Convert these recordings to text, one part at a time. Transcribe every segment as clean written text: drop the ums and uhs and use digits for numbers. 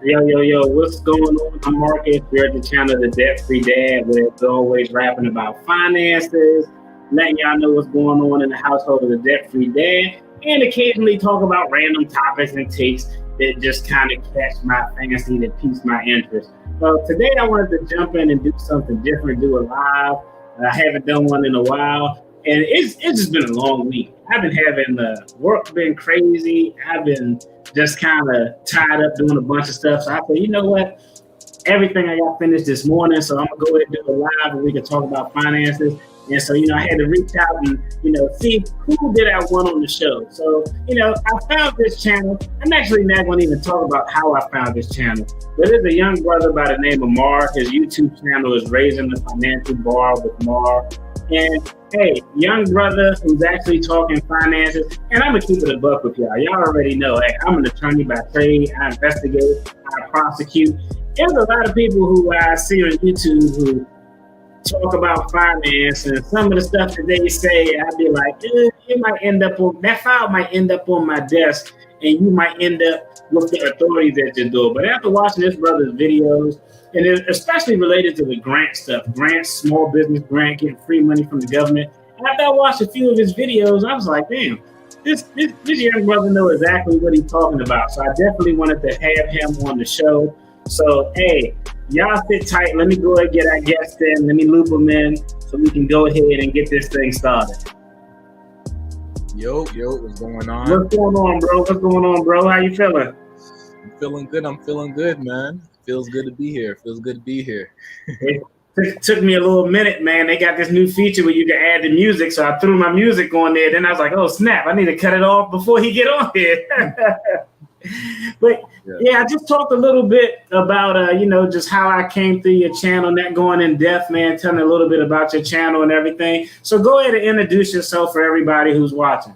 Yo, what's going on? I'm Marcus. We're at the channel, the Debtfree Dad, where it's always rapping about finances, letting y'all know what's going on in the household of the Debtfree Dad, and occasionally talk about random topics and takes that just kind of catch my fancy, that piques my interest. Today I wanted to jump in and do something different, do a live. I haven't done one in a while, and it's just been a long week. I've been having work been crazy. I've been just kind of tied up doing a bunch of stuff. So I said, you know what? Everything I got finished this morning, so I'm gonna go ahead and do a live, and we can talk about finances. And so, I had to reach out and, see who did I want on the show. So, I found this channel. I'm actually not going to even talk about how I found this channel, but there's a young brother by the name of Mar. His YouTube channel is Raising the Financial Bar with Mar. And hey, young brother who's actually talking finances. And I'm going to keep it a buck with y'all. Y'all already know, hey, I'm an attorney by trade. I investigate, I prosecute. There's a lot of people who I see on YouTube who talk about finance, and some of the stuff that they say, I'd be like, it might end up on that file might end up on my desk, and you might end up with the authorities at your door. But after watching this brother's videos, and especially related to the grant stuff, grants, small business grant, getting free money from the government, after I watched a few of his videos, I was like, damn, this young brother knows exactly what he's talking about. So I definitely wanted to have him on the show. So, hey, y'all sit tight. Let me go ahead and get our guests in. Let me loop them in so we can go ahead and get this thing started. Yo, what's going on? What's going on, bro? How you feeling? I'm feeling good, man. Feels good to be here. It took me a little minute, man. They got this new feature where you can add the music, so I threw my music on there. Then I was like, oh, snap, I need to cut it off before he get on here. But yeah, I just talked a little bit about just how I came through your channel, not going in depth, man, telling a little bit about your channel and everything. So go ahead and introduce yourself for everybody who's watching.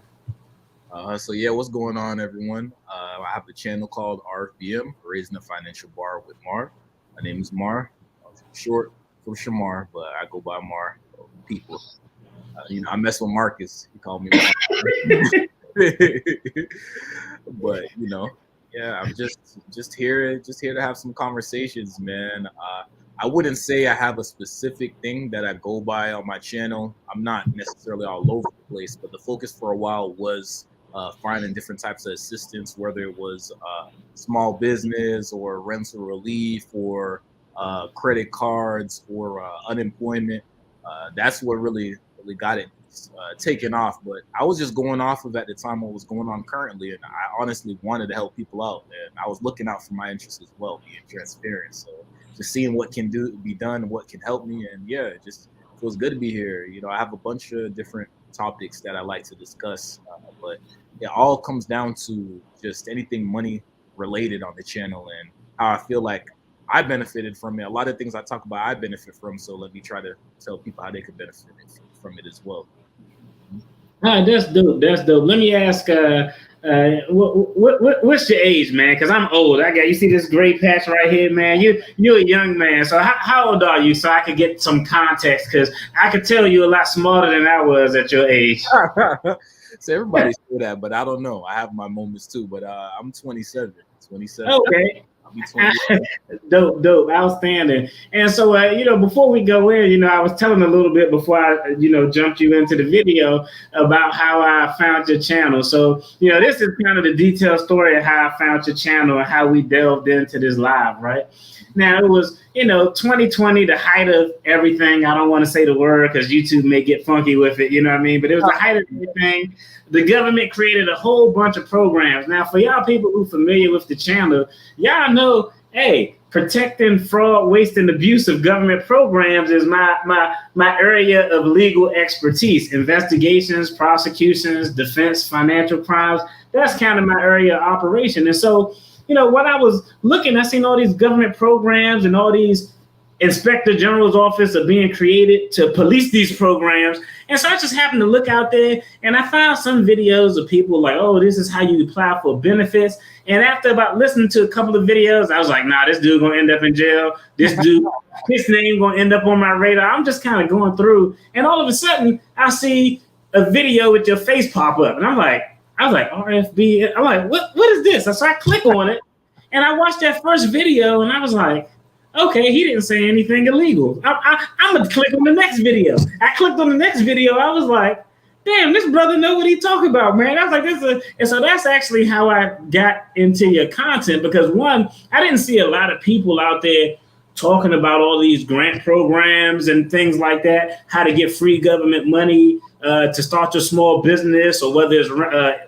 What's going on, everyone? I have a channel called RFBM, Raising the Financial Bar with Mar. My name is Mar, short for Shamar, but I go by Mar. People, I mess with Marcus. He called me Mar. But I'm just here to have some conversations, man. I wouldn't say I have a specific thing that I go by on my channel. I'm not necessarily all over the place, but the focus for a while was finding different types of assistance, whether it was small business or rental relief or credit cards or unemployment. That's what really got it taken off. But I was just going off of at the time what was going on currently, and I honestly wanted to help people out, and I was looking out for my interests as well, being transparent. So just seeing what can be done, what can help me, and yeah, it just feels good to be here. I have a bunch of different topics that I like to discuss, but it all comes down to just anything money related on the channel and how I feel like I benefited from it. A lot of things I talk about, I benefit from. So let me try to tell people how they could benefit from it as well. That's dope. Let me ask, what's your age, man? Because I'm old. You see this gray patch right here, man. You're a young man. So how old are you? So I could get some context, because I could tell you a lot smarter than I was at your age. So everybody say that, but I don't know. I have my moments too. But I'm 27. Okay. Dope, outstanding. And so, before we go in, I was telling a little bit before I, jumped you into the video about how I found your channel. So, this is kind of the detailed story of how I found your channel and how we delved into this live, right? Now, it was, 2020, the height of everything. I don't want to say the word because YouTube may get funky with it, you know what I mean? But it was the height of everything. The government created a whole bunch of programs. Now, for y'all people who are familiar with the channel, y'all know, hey, protecting fraud, waste, and abuse of government programs is my area of legal expertise. Investigations, prosecutions, defense, financial crimes. That's kind of my area of operation. And so, when I was looking, I seen all these government programs and all these Inspector General's office are being created to police these programs. And so I just happened to look out there, and I found some videos of people like, oh, this is how you apply for benefits. And after about listening to a couple of videos, I was like, nah, this dude gonna end up in jail. This dude, his name gonna end up on my radar. I'm just kind of going through, and all of a sudden I see a video with your face pop up, and I was like, RFB. I'm like, what is this? So I click on it, And I watched that first video and I was like, okay, he didn't say anything illegal. I'm going to click on the next video. I clicked on the next video. I was like, damn, this brother know what he talking about, man. I was like, and so that's actually how I got into your content, because one, I didn't see a lot of people out there talking about all these grant programs and things like that, how to get free government money to start your small business, or whether it's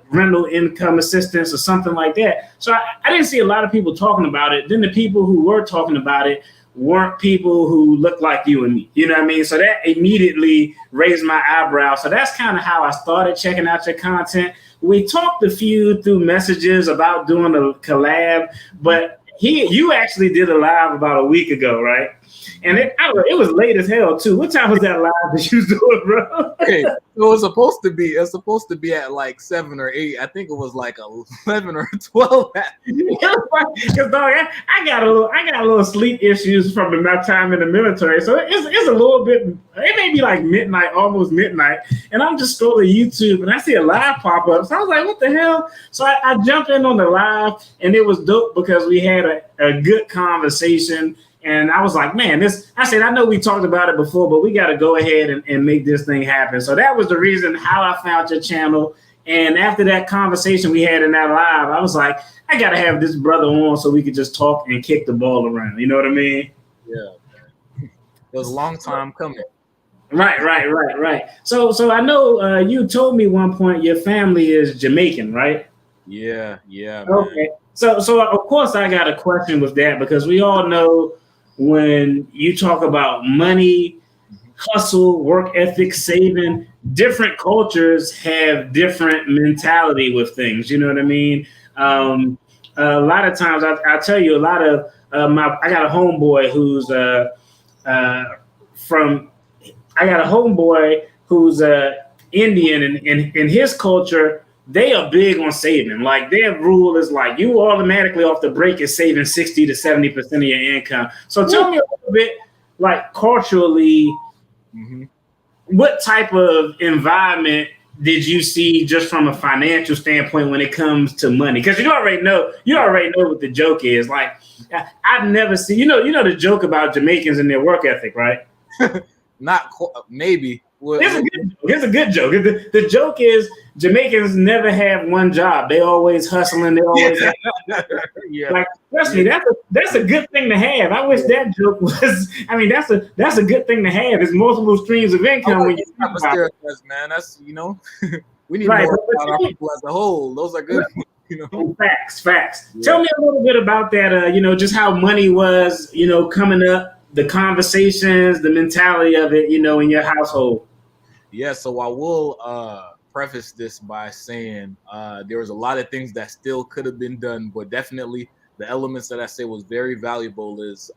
rental income assistance or something like that. So I didn't see a lot of people talking about it. Then the people who were talking about it weren't people who look like you and me. You know what I mean? So that immediately raised my eyebrow. So that's kind of how I started checking out your content. We talked a few through messages about doing a collab, but you actually did a live about a week ago, right? And it was late as hell too. What time was that live that you was doing, bro? Okay, so it was supposed to be at like 7 or 8. I think it was like 11 or 12. Because dog, I got a little sleep issues from my time in the military, so it's a little bit. It may be like midnight, almost midnight, and I'm just scrolling YouTube and I see a live pop up. So I was like, what the hell? So I jumped in on the live, and it was dope because we had a good conversation. And I was like, man, I know we talked about it before, but we got to go ahead and make this thing happen. So that was the reason how I found your channel. And after that conversation we had in that live, I was like, I got to have this brother on so we could just talk and kick the ball around. You know what I mean? Yeah. It was a long time coming. Right. So I know you told me one point your family is Jamaican, right? Yeah. Okay. Man. So of course I got a question with that, because we all know when you talk about money, hustle, work ethic, saving, different cultures have different mentality with things. You know what I mean? A lot of times, I'll tell you, a lot of I got a homeboy who's Indian, and in his culture, they are big on saving. Like, their rule is like, you automatically off the break is saving 60 to 70% of your income. So tell me a little bit, like, culturally, what type of environment did you see just from a financial standpoint when it comes to money? Because you already know what the joke is. Like, I've never seen, you know the joke about Jamaicans and their work ethic, right? Maybe. Here's a good joke. The joke is Jamaicans never have one job. They always hustling. They always like, trust me, that's a good thing to have. I wish that joke was. I mean, that's a good thing to have. There's multiple streams of income when you think about it. Man, that's we need more about our people as a whole. Those are good. Facts. Yeah. Tell me a little bit about that. Just how money was. Coming up, the conversations, the mentality of it. In your household. Yeah, so I will preface this by saying there was a lot of things that still could have been done, but definitely the elements that I say was very valuable is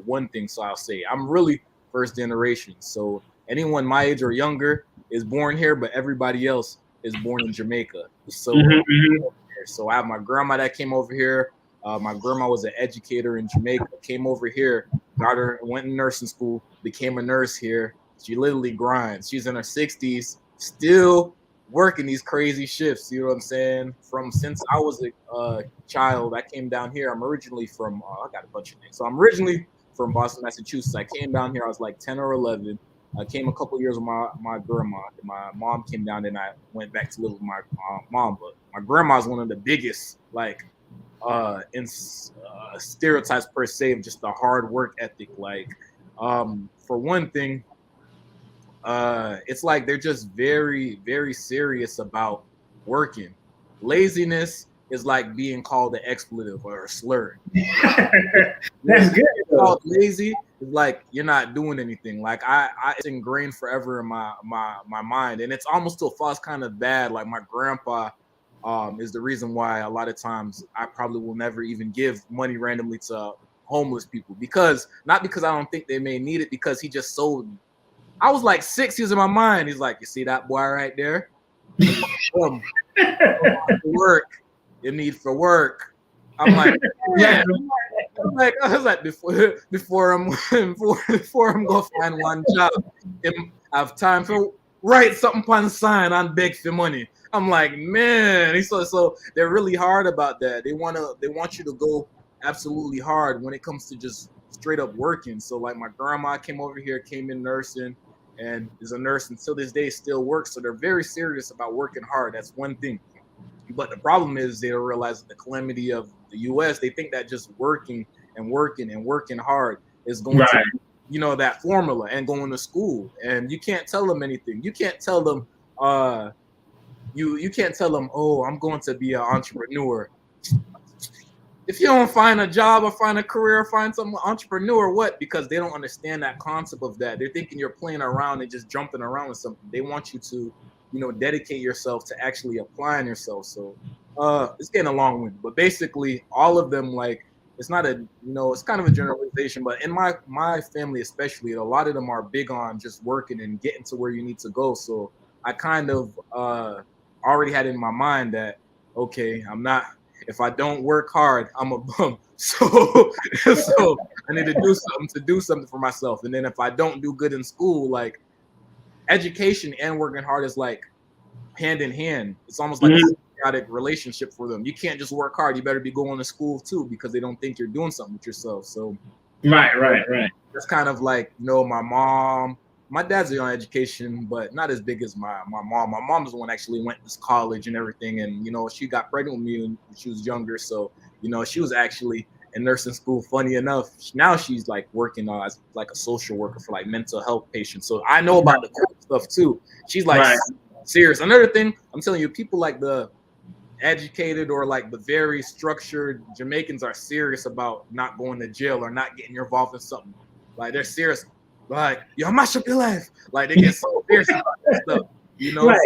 one thing. So I'll say I'm really first generation. So anyone my age or younger is born here, but everybody else is born in Jamaica. So, so I have my grandma that came over here. My grandma was an educator in Jamaica, came over here, went to nursing school, became a nurse here. She literally grinds. She's in her 60s, still working these crazy shifts. You know what I'm saying? Since I was a child, I came down here. I'm originally from, I got a bunch of names. So I'm originally from Boston, Massachusetts. I came down here. I was like 10 or 11. I came a couple years with my grandma. My mom came down, and I went back to live with my mom. But my grandma is one of the biggest, stereotypes per se of just the hard work ethic. For one thing, it's like they're just very, very serious about working. Laziness is like being called an expletive or a slur. That's good. Called lazy is like you're not doing anything. Like it's ingrained forever in my mind, and it's almost still feels kind of bad. Like my grandpa is the reason why a lot of times I probably will never even give money randomly to homeless people, not because I don't think they may need it, because he just sold me. I was like 6 years in my mind. He's like, you see that boy right there? Work. You need for work. I'm like, yeah. I was like, before I'm gonna find one job, I have time for write something on the sign and beg for money. I'm like, man. So they're really hard about that. They want you to go absolutely hard when it comes to just straight up working. So like my grandma came over here, came in nursing, and is a nurse until this day, still works. So they're very serious about working hard. That's one thing. But the problem is they don't realize the calamity of the U.S. They think that just working and working and working hard is going to, Right. that formula, and going to school. And you can't tell them anything. You can't tell them, you can't tell them, oh, I'm going to be an entrepreneur. If you don't find a job or find a career or find some entrepreneur, what? Because they don't understand that concept of that. They're thinking you're playing around and just jumping around with something. They want you to, dedicate yourself to actually applying yourself. So it's getting a long wind, but basically all of them, like, it's not a, it's kind of a generalization, but in my family especially, a lot of them are big on just working and getting to where you need to go. So I kind of already had in my mind that, okay, if I don't work hard, I'm a bum. So I need to do something for myself. And then if I don't do good in school, like, education and working hard is like hand in hand. It's almost like a symbiotic relationship for them. You can't just work hard. You better be going to school too, because they don't think you're doing something with yourself. So right. That's kind of like, my dad's on education, but not as big as my mom. My mom's the one actually went to college and everything. And, she got pregnant with me when she was younger. So, she was actually in nursing school. Funny enough, now she's like working as like a social worker for like mental health patients. So I know about the cool stuff too. She's like serious. Another thing, I'm telling you, people like the educated or like the very structured Jamaicans are serious about not going to jail or not getting involved in something. Like, they're serious. Like, yo, mash up your life. Like, they get so serious about that stuff. Right. So, like,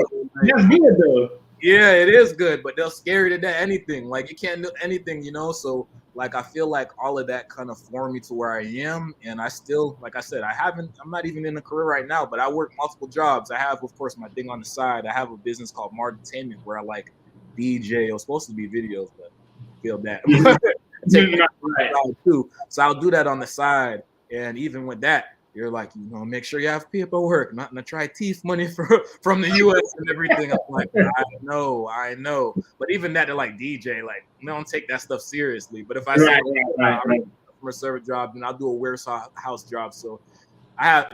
that's good though. Yeah, it is good, but they're scared to do anything. Like, you can't do anything, So, like, I feel like all of that kind of formed me to where I am. And I still, like I said, I'm not even in a career right now, but I work multiple jobs. I have, of course, my thing on the side. I have a business called Martintainment where I like DJ. It was supposed to be videos, but I feel that. Too. So I'll do that on the side. And even with that, you're like, make sure you have paperwork, not to try thief money from the U.S. and everything. I'm like, I know. But even that, they're like, DJ, like, don't take that stuff seriously. But if I say I'm a customer service job, then I'll do a warehouse job. So I have,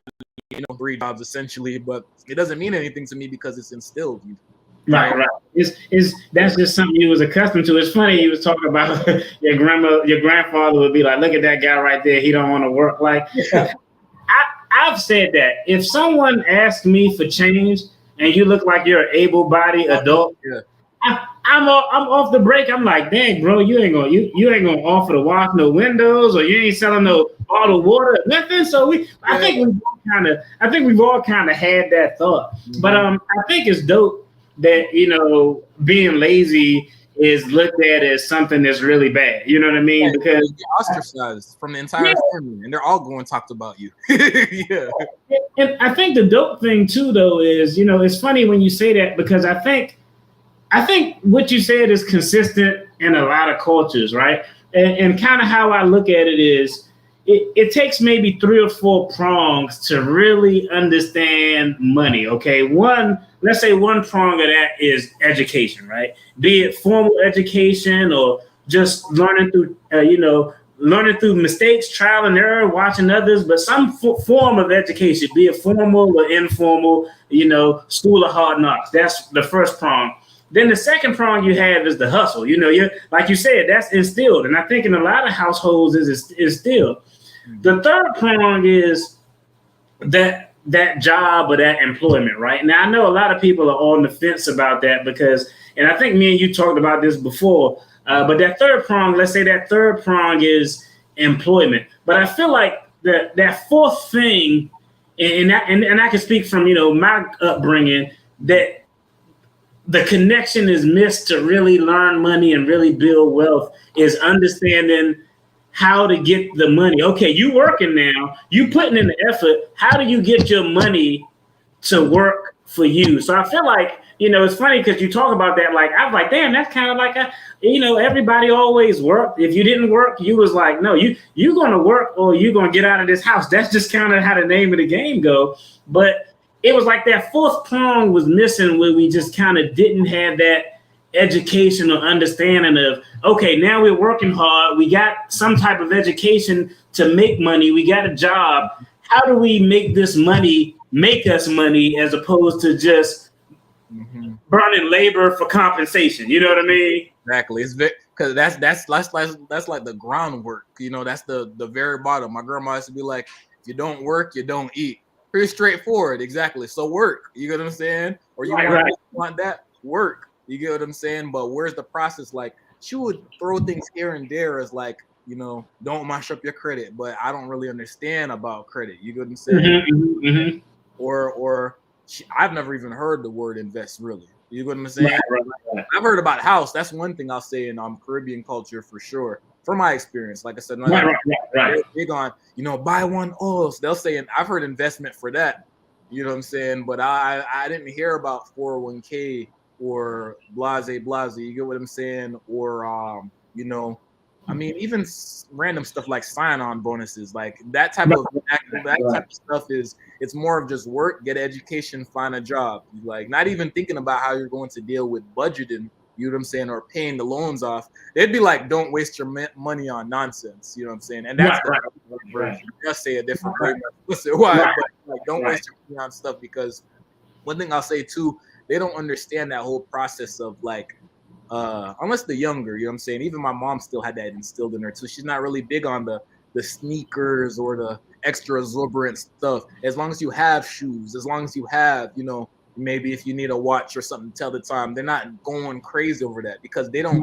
3 jobs essentially, but it doesn't mean anything to me because it's instilled. Right. That's just something you was accustomed to. It's funny you was talking about your grandfather would be like, look at that guy right there. He don't want to work. Like, I've said that if someone asks me for change and you look like you're an able-bodied adult, I'm off the break. I'm like, dang, bro, you ain't gonna offer to wash no windows, or you ain't selling no bottled water, nothing. So I think we've all kind of had that thought. But I think it's dope that being lazy is looked at as something that's really bad. You know what I mean? Yeah, because you get ostracized from the entire family, and they're all going to talk about you. Yeah. And I think the dope thing too, though, is it's funny when you say that, because I think what you said is consistent in a lot of cultures, right? And kind of how I look at it is, it takes maybe 3 or 4 prongs to really understand money. Okay, let's say one prong of that is education, right? Be it formal education or just learning through mistakes, trial and error, watching others, but some form of education, be it formal or informal, school of hard knocks. That's the first prong. Then the second prong you have is the hustle. You're like you said, that's instilled, and I think in a lot of households is instilled. The third prong is that job or that employment, right? Now I know a lot of people are on the fence about that and I think me and you talked about this before. But that third prong, let's say that third prong is employment. But I feel like that fourth thing, and I can speak from my upbringing, that the connection is missed to really learn money and really build wealth is understanding how to get the money. Okay, you working now, you putting in the effort. How do you get your money to work for you? So I feel like, it's funny because you talk about that. Like, I was like, damn, that's kind of like everybody always worked. If you didn't work, you was like, no, you're going to work or you're going to get out of this house. That's just kind of how the name of the game go. But it was like that fourth prong was missing, where we just kind of didn't have that educational understanding of, okay, now we're working hard. We got some type of education to make money. We got a job. How do we make this money make us money as opposed to just burning labor for compensation? You know what I mean? Exactly. It's because that's like the groundwork. You know, that's the very bottom. My grandma used to be like, if you don't work, you don't eat. Pretty straightforward. Exactly. So work. You get what I'm saying? Or you want that work. You get what I'm saying? But where's the process? Like, she would throw things here and there as like, you know, don't mash up your credit. But I don't really understand about credit. You get what I'm saying? Or I've never even heard the word invest really. You get what I'm saying? Right. I've heard about house. That's one thing I'll say in Caribbean culture for sure. From my experience, like I said, they're big on, you know, buy one. Oh, so they'll say, and I've heard investment for that. You know what I'm saying? But I didn't hear about 401k or blase. You get what I'm saying? Or you know, I mean, even random stuff like sign-on bonuses, like that type of stuff it's more of just work, get education, find a job. Like not even thinking about how you're going to deal with budgeting. You know what I'm saying, or paying the loans off. They'd be like, "Don't waste your money on nonsense." You know what I'm saying, and that's the version. Just say a different way. Why? But like, don't waste your money on stuff, because one thing I'll say too, they don't understand that whole process of like. Unless they're younger, you know what I'm saying? Even my mom still had that instilled in her too. She's not really big on the sneakers or the extra exuberant stuff. As long as you have shoes, as long as you have, you know, maybe if you need a watch or something to tell the time, they're not going crazy over that because they don't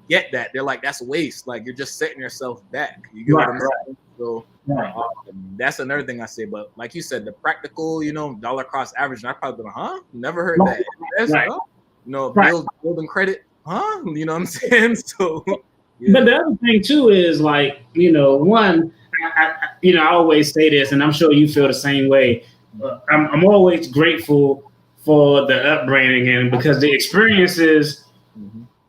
get that. They're like, that's waste. Like you're just setting yourself back. You get what I'm saying? So that's another thing I say. But like you said, the practical, you know, dollar cost average, and I probably been, never heard that. You know, building credit. You know what I'm saying? So, But the other thing too is like, you know, one, I always say this, and I'm sure you feel the same way. I'm always grateful for the upbringing, and because the experiences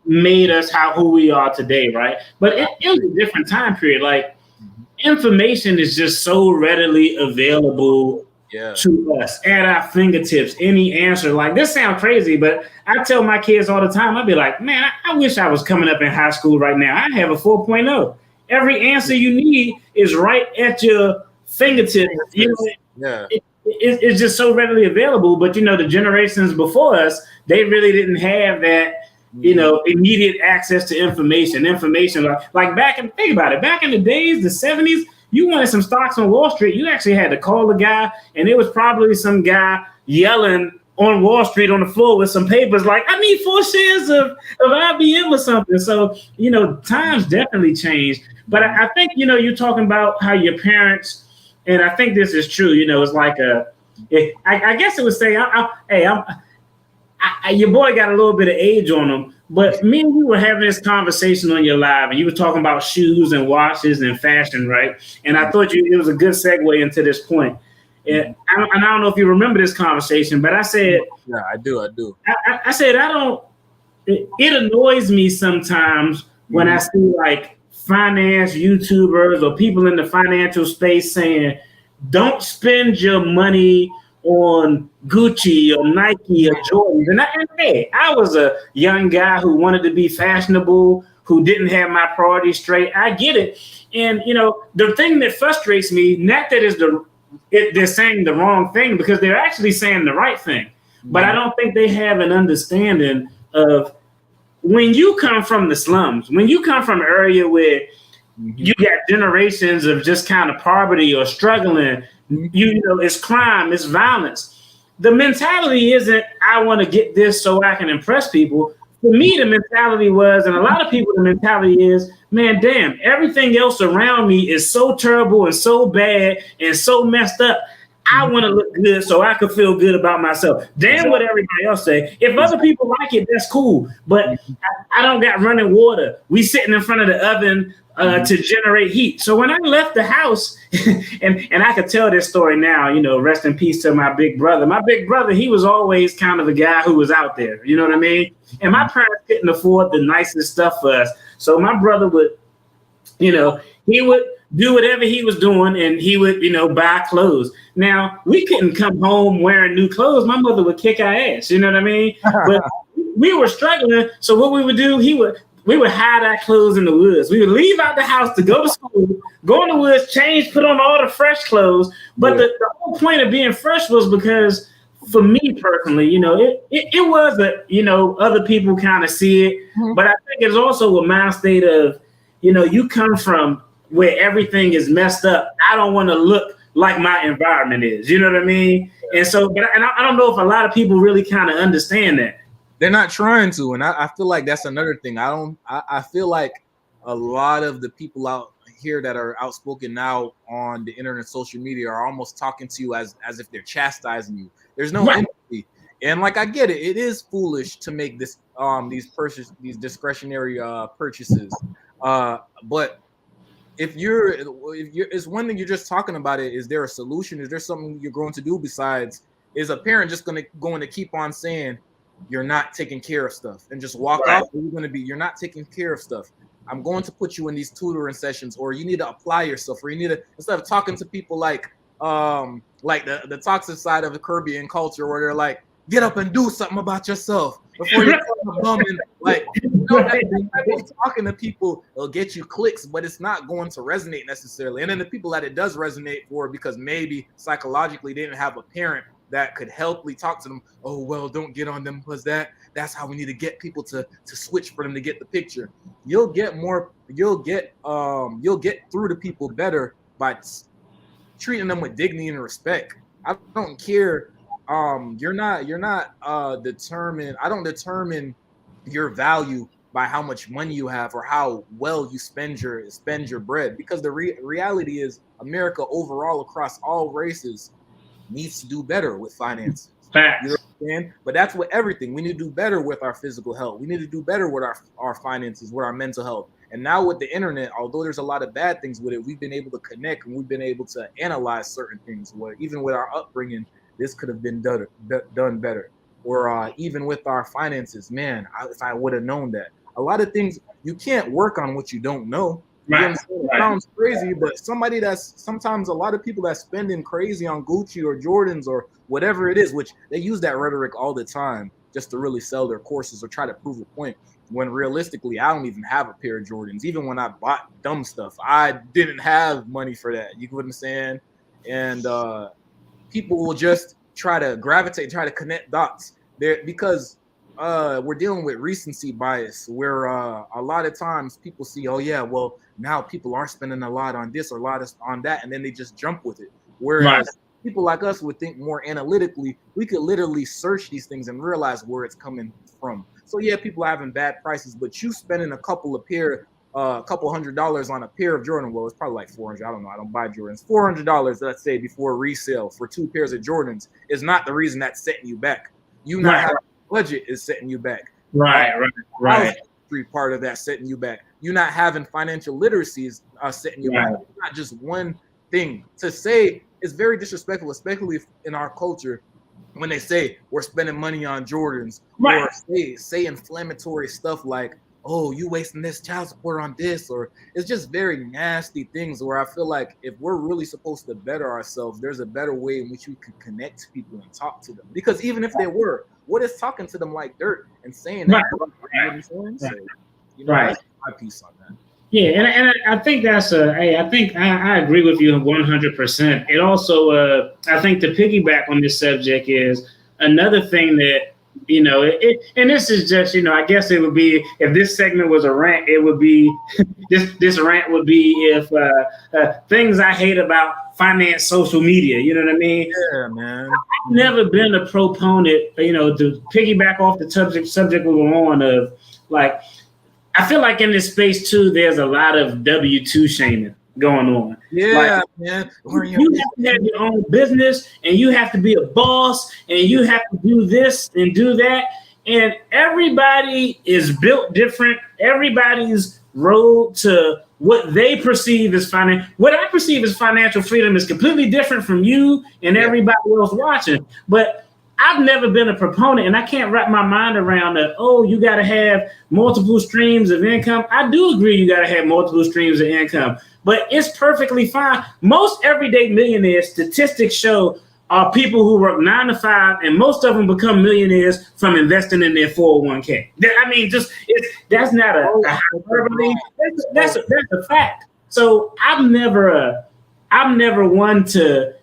made us who we are today, right? But it was a different time period. Like information is just so readily available to us at our fingertips. Any answer, like this sounds crazy, but I tell my kids all the time, I'd be like, man, I wish I was coming up in high school right now. I have a 4.0. Every answer you need is right at your fingertips. You know, it's just so readily available. But you know, the generations before us, they really didn't have that, you know, immediate access to information. Like think about it, back in the days, the 70s, you wanted some stocks on Wall Street, you actually had to call the guy, and it was probably some guy yelling on Wall Street on the floor with some papers like, I need 4 shares of IBM or something. So, you know, times definitely changed. But I think, you know, you're talking about how your parents, and I think this is true, you know, it's like I guess it would say, your boy got a little bit of age on him, but me and you were having this conversation on your live, and you were talking about shoes and watches and fashion, right? And I thought it was a good segue into this point. And I don't know if you remember this conversation, but I said, yeah, I do. I said, it annoys me sometimes when I see like finance YouTubers or people in the financial space saying, don't spend your money on Gucci or Nike or Jordan. And I was a young guy who wanted to be fashionable, who didn't have my priorities straight. I get it. And, you know, the thing that frustrates me, not that they're saying the wrong thing, because they're actually saying the right thing. But I don't think they have an understanding of when you come from the slums, when you come from an area where you got generations of just kind of poverty or struggling, you know, it's crime, it's violence. The mentality isn't, I want to get this so I can impress people. For me, the mentality was, and a lot of people, the mentality is, man, damn, everything else around me is so terrible and so bad and so messed up. I want to look good so I can feel good about myself. Damn what everybody else say. If other people like it, that's cool. But I don't got running water. We sitting in front of the oven to generate heat. So when I left the house, and I could tell this story now, you know, rest in peace to my big brother. My big brother, he was always kind of a guy who was out there. You know what I mean? And my parents couldn't afford the nicest stuff for us. So my brother would, you know, he would do whatever he was doing, and he would, buy clothes. Now, we couldn't come home wearing new clothes. My mother would kick our ass, you know what I mean? But we were struggling. So what we would do, we would hide our clothes in the woods. We would leave out the house to go to school, go in the woods, change, put on all the fresh clothes. But the whole point of being fresh was because, for me personally, it was other people kind of see it. Mm-hmm. But I think it's also a mind state of, you come from where everything is messed up. I don't want to look like my environment is. You know what I mean? And so, and I don't know if a lot of people really kind of understand that. They're not trying to, and I feel like that's another thing. I feel like a lot of the people out here that are outspoken now on the internet, social media, are almost talking to you as if they're chastising you. There's no empathy, and like I get it. It is foolish to make these discretionary purchases, but if it's one thing you're just talking about it. Is there a solution? Is there something you're going to do besides? Is a parent just going to keep on saying you're not taking care of stuff and just walk off? You're not taking care of stuff. I'm going to put you in these tutoring sessions, or you need to apply yourself, or you need to, instead of talking to people like the toxic side of the Caribbean culture, where they're like, get up and do something about yourself before you're bumming. Like, talking to people will get you clicks, but it's not going to resonate necessarily. And then the people that it does resonate for, because maybe psychologically they didn't have a parent that could helply talk to them. Oh, well, don't get on them, because that's how we need to get people to switch for them to get the picture. You'll get through to people better by treating them with dignity and respect. I don't care. You're not determined. I don't determine your value by how much money you have or how well you spend your bread, because the reality is America overall, across all races, needs to do better with finances. Facts. You know what I'm saying? But that's with everything. We need to do better with our physical health. We need to do better with our finances, with our mental health. And now with the internet, although there's a lot of bad things with it, we've been able to connect, and we've been able to analyze certain things. Where even with our upbringing, this could have been done better. Or even with our finances, man, if I would have known that. A lot of things, you can't work on what you don't know. It sounds crazy, but sometimes a lot of people that's spending crazy on Gucci or Jordans or whatever it is, which they use that rhetoric all the time just to really sell their courses or try to prove a point, when realistically, I don't even have a pair of Jordans. Even when I bought dumb stuff, I didn't have money for that. You know what I'm saying? And people will just try to connect dots there, because we're dealing with recency bias, where a lot of times people see, oh yeah, well, now people are spending a lot on this or a lot on that, and then they just jump with it. Whereas people like us would think more analytically. We could literally search these things and realize where it's coming from. So yeah, people are having bad prices, but you spending a couple $100 on a pair of Jordan. Well, it's probably like $400. I don't know. I don't buy Jordans. $400, let's say, before resale for 2 pairs of Jordans is not the reason that's setting you back. You not having a budget is setting you back. Right. Part of that setting you back. You not having financial literacy is setting you back. It's not just one thing. To say is very disrespectful, especially in our culture, when they say we're spending money on Jordans, or say inflammatory stuff like, oh, you wasting this child support on this, or it's just very nasty things, where I feel like if we're really supposed to better ourselves, there's a better way in which we can connect to people and talk to them. Because even if they were, what is talking to them like dirt and saying that? That's my piece on that. Yeah, and I think that's I think I agree with you 100%. It also, I think, to piggyback on this subject is another thing that, and this is just, I guess it would be, if this segment was a rant, it would be, this rant would be if things I hate about finance social media, you know what I mean? Yeah, man. I've never been a proponent, to piggyback off the subject we were on of, like, I feel like in this space too, there's a lot of W-2 shaming going on. Yeah, man. You have to have your own business, and you have to be a boss, and you have to do this and do that. And everybody is built different. Everybody's road to what they perceive as what I perceive as financial freedom is completely different from you and everybody else watching. But I've never been a proponent, and I can't wrap my mind around that. Oh, you got to have multiple streams of income. I do agree you got to have multiple streams of income, but it's perfectly fine. Most everyday millionaires, statistics show, are people who work 9 to 5, and most of them become millionaires from investing in their 401k. I mean, that's not a hyperbole. That's a fact. So I'm never one to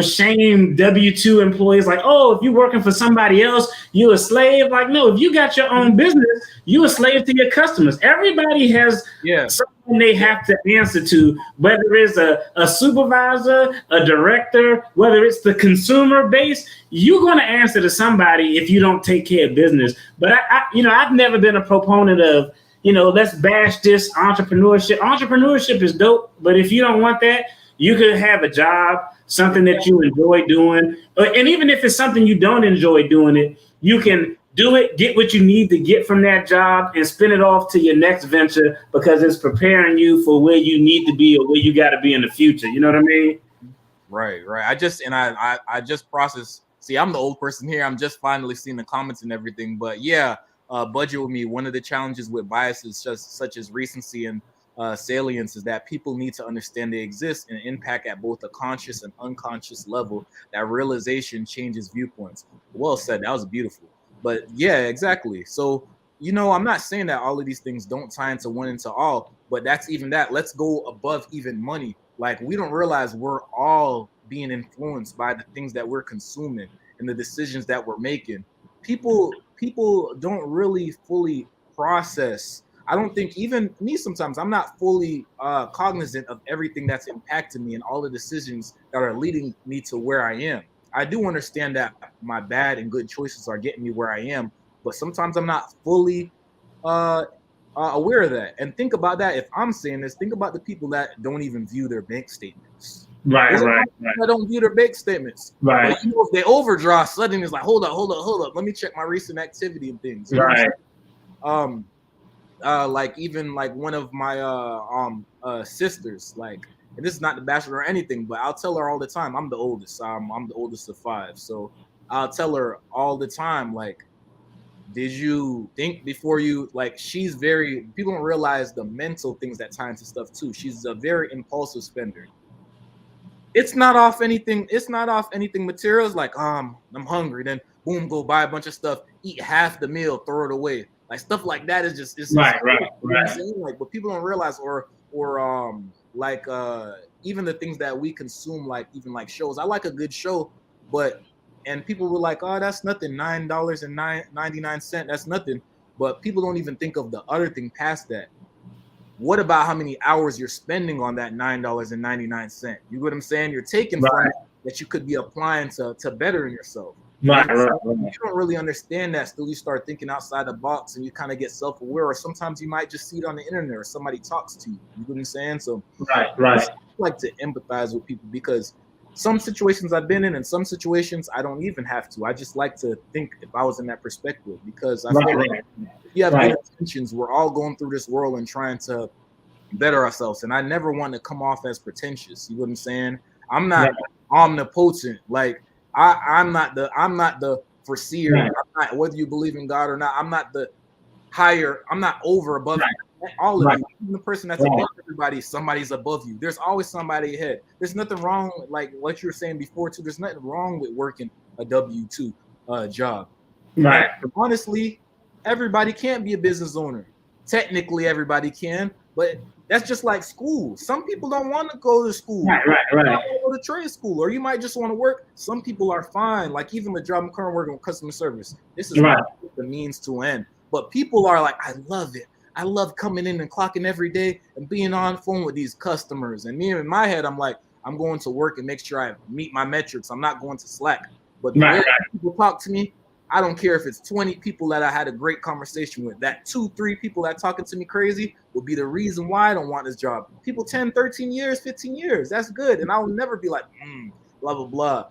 shame W-2 employees like, oh, if you're working for somebody else, you're a slave. Like, no, if you got your own business, you're a slave to your customers. Everybody has something they have to answer to, whether it's a supervisor, a director, whether it's the consumer base, you're going to answer to somebody if you don't take care of business. But I've never been a proponent of, let's bash this entrepreneurship. Entrepreneurship is dope, but if you don't want that, you could have a job, something that you enjoy doing. And even if it's something you don't enjoy doing it, you can do it, get what you need to get from that job, and spin it off to your next venture because it's preparing you for where you need to be or where you got to be in the future. You know what I mean? Right. I just processed. See, I'm the old person here. I'm just finally seeing the comments and everything. But yeah, budget with me. One of the challenges with biases such as recency and salience is that people need to understand they exist and impact at both a conscious and unconscious level. That realization changes viewpoints. Well said. That was beautiful. But yeah, exactly. So, I'm not saying that all of these things don't tie into one into all, but that's even that. Let's go above even money. Like, we don't realize we're all being influenced by the things that we're consuming and the decisions that we're making. People don't really fully process. I don't think, even me sometimes, I'm not fully cognizant of everything that's impacting me and all the decisions that are leading me to where I am. I do understand that my bad and good choices are getting me where I am, but sometimes I'm not fully aware of that. And think about that. If I'm saying this, think about the people that don't even view their bank statements. Right. That don't view their bank statements. Right. But, if they overdraw, suddenly it's like, hold up. Let me check my recent activity and things. Right. Like even like one of my sisters, like, and this is not the bachelor or anything, but I'll tell her all the time. I'm the oldest. I'm the oldest of 5, so I'll tell her all the time, like, did you think before you, like, people don't realize the mental things that tie into stuff too. She's a very impulsive spender. It's not off anything material. It's like, I'm hungry, then boom, go buy a bunch of stuff, eat half the meal, throw it away. Like, stuff like that is just right. Like, but people don't realize, or even the things that we consume, like even like shows. I like a good show, and people were like, oh, that's nothing, $9.99, that's nothing. But people don't even think of the other thing past that. What about how many hours you're spending on that $9.99? You know what I'm saying? You're taking from it that you could be applying to bettering yourself. Right. You don't really understand that till you start thinking outside the box and you kind of get self-aware, or sometimes you might just see it on the internet or somebody talks to you. You know what I'm saying? So right. I like to empathize with people, because some situations I've been in and some situations I don't even have to. I just like to think if I was in that perspective, because I feel like if you have good intentions, we're all going through this world and trying to better ourselves. And I never want to come off as pretentious. You know what I'm saying? I'm not omnipotent. Like, I'm not the foreseer. I'm not, whether you believe in God or not, I'm not the higher. I'm not over above all of you. Even the person that's above everybody, somebody's above you. There's always somebody ahead. There's nothing wrong, like what you were saying before too. There's nothing wrong with working a W-2 job. Right. And honestly, everybody can't be a business owner. Technically, everybody can, but that's just like school. Some people don't want to go to school. Right. Go to trade school, or you might just want to work. Some people are fine. Like even the job I'm currently working with, customer service. This is the means to end. But people are like, I love it. I love coming in and clocking every day and being on the phone with these customers. And me, in my head, I'm like, I'm going to work and make sure I meet my metrics. I'm not going to slack. But the way people talk to me, I don't care if it's 20 people that I had a great conversation with. That 2-3 people that talking to me crazy will be the reason why I don't want this job. People 10, 13 years, 15 years, that's good. And I'll never be like, blah, blah, blah.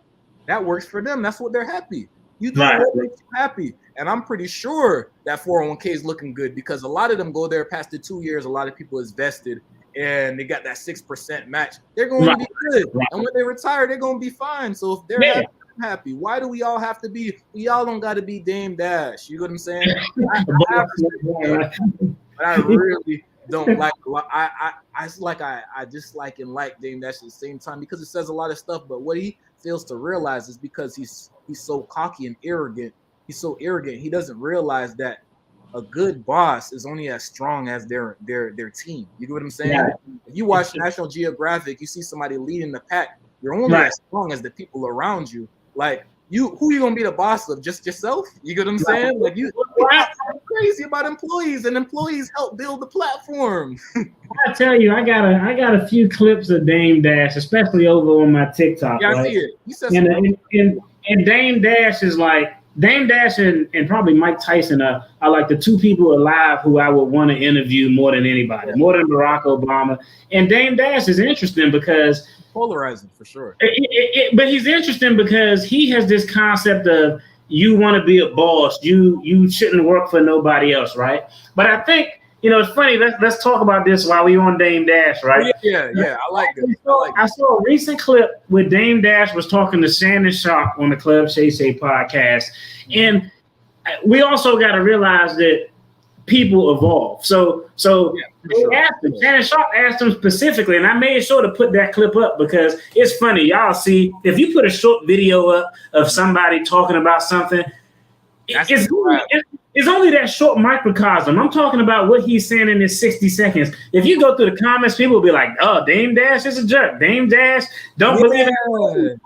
That works for them. That's what they're happy. You do what makes you happy. And I'm pretty sure that 401k is looking good, because a lot of them go there past the 2 years. A lot of people is vested and they got that 6% match. They're going to be good. And when they retire, they're going to be fine. So if they're happy, happy? Why do we all have to be? We all don't got to be Dame Dash. You know what I'm saying? I have but I really don't like a lot. I dislike and like Dame Dash at the same time because it says a lot of stuff. But what he fails to realize is because he's so cocky and arrogant. He's so arrogant. He doesn't realize that a good boss is only as strong as their team. You get what I'm saying? Yeah. If you watch National Geographic, you see somebody leading the pack. You're only as strong as the people around you. Like who you gonna be the boss of? Just yourself? You get what I'm saying? Like you crazy about employees, and employees help build the platform. I tell you, I got a few clips of Dame Dash, especially over on my TikTok. Yeah, right? I see it. He says and Dame Dash is like Dame Dash and probably Mike Tyson are like the two people alive who I would want to interview more than anybody, more than Barack Obama. And Dame Dash is interesting because polarizing for sure. But he's interesting because he has this concept of you want to be a boss, you shouldn't work for nobody else, right? But I think it's funny. Let's talk about this while we're on Dame Dash, right? Yeah. I like it. I saw a recent clip where Dame Dash was talking to Shannon Sharp on the Club Shay Shay podcast, and we also got to realize that people evolve. So they asked him, Shannon Sharp asked him specifically, and I made sure to put that clip up because it's funny. Y'all see, if you put a short video up of somebody talking about something, it's only that short microcosm. I'm talking about what he's saying in his 60 seconds. If you go through the comments, people will be like, "Oh, Dame Dash is a jerk. Dame Dash don't believe it."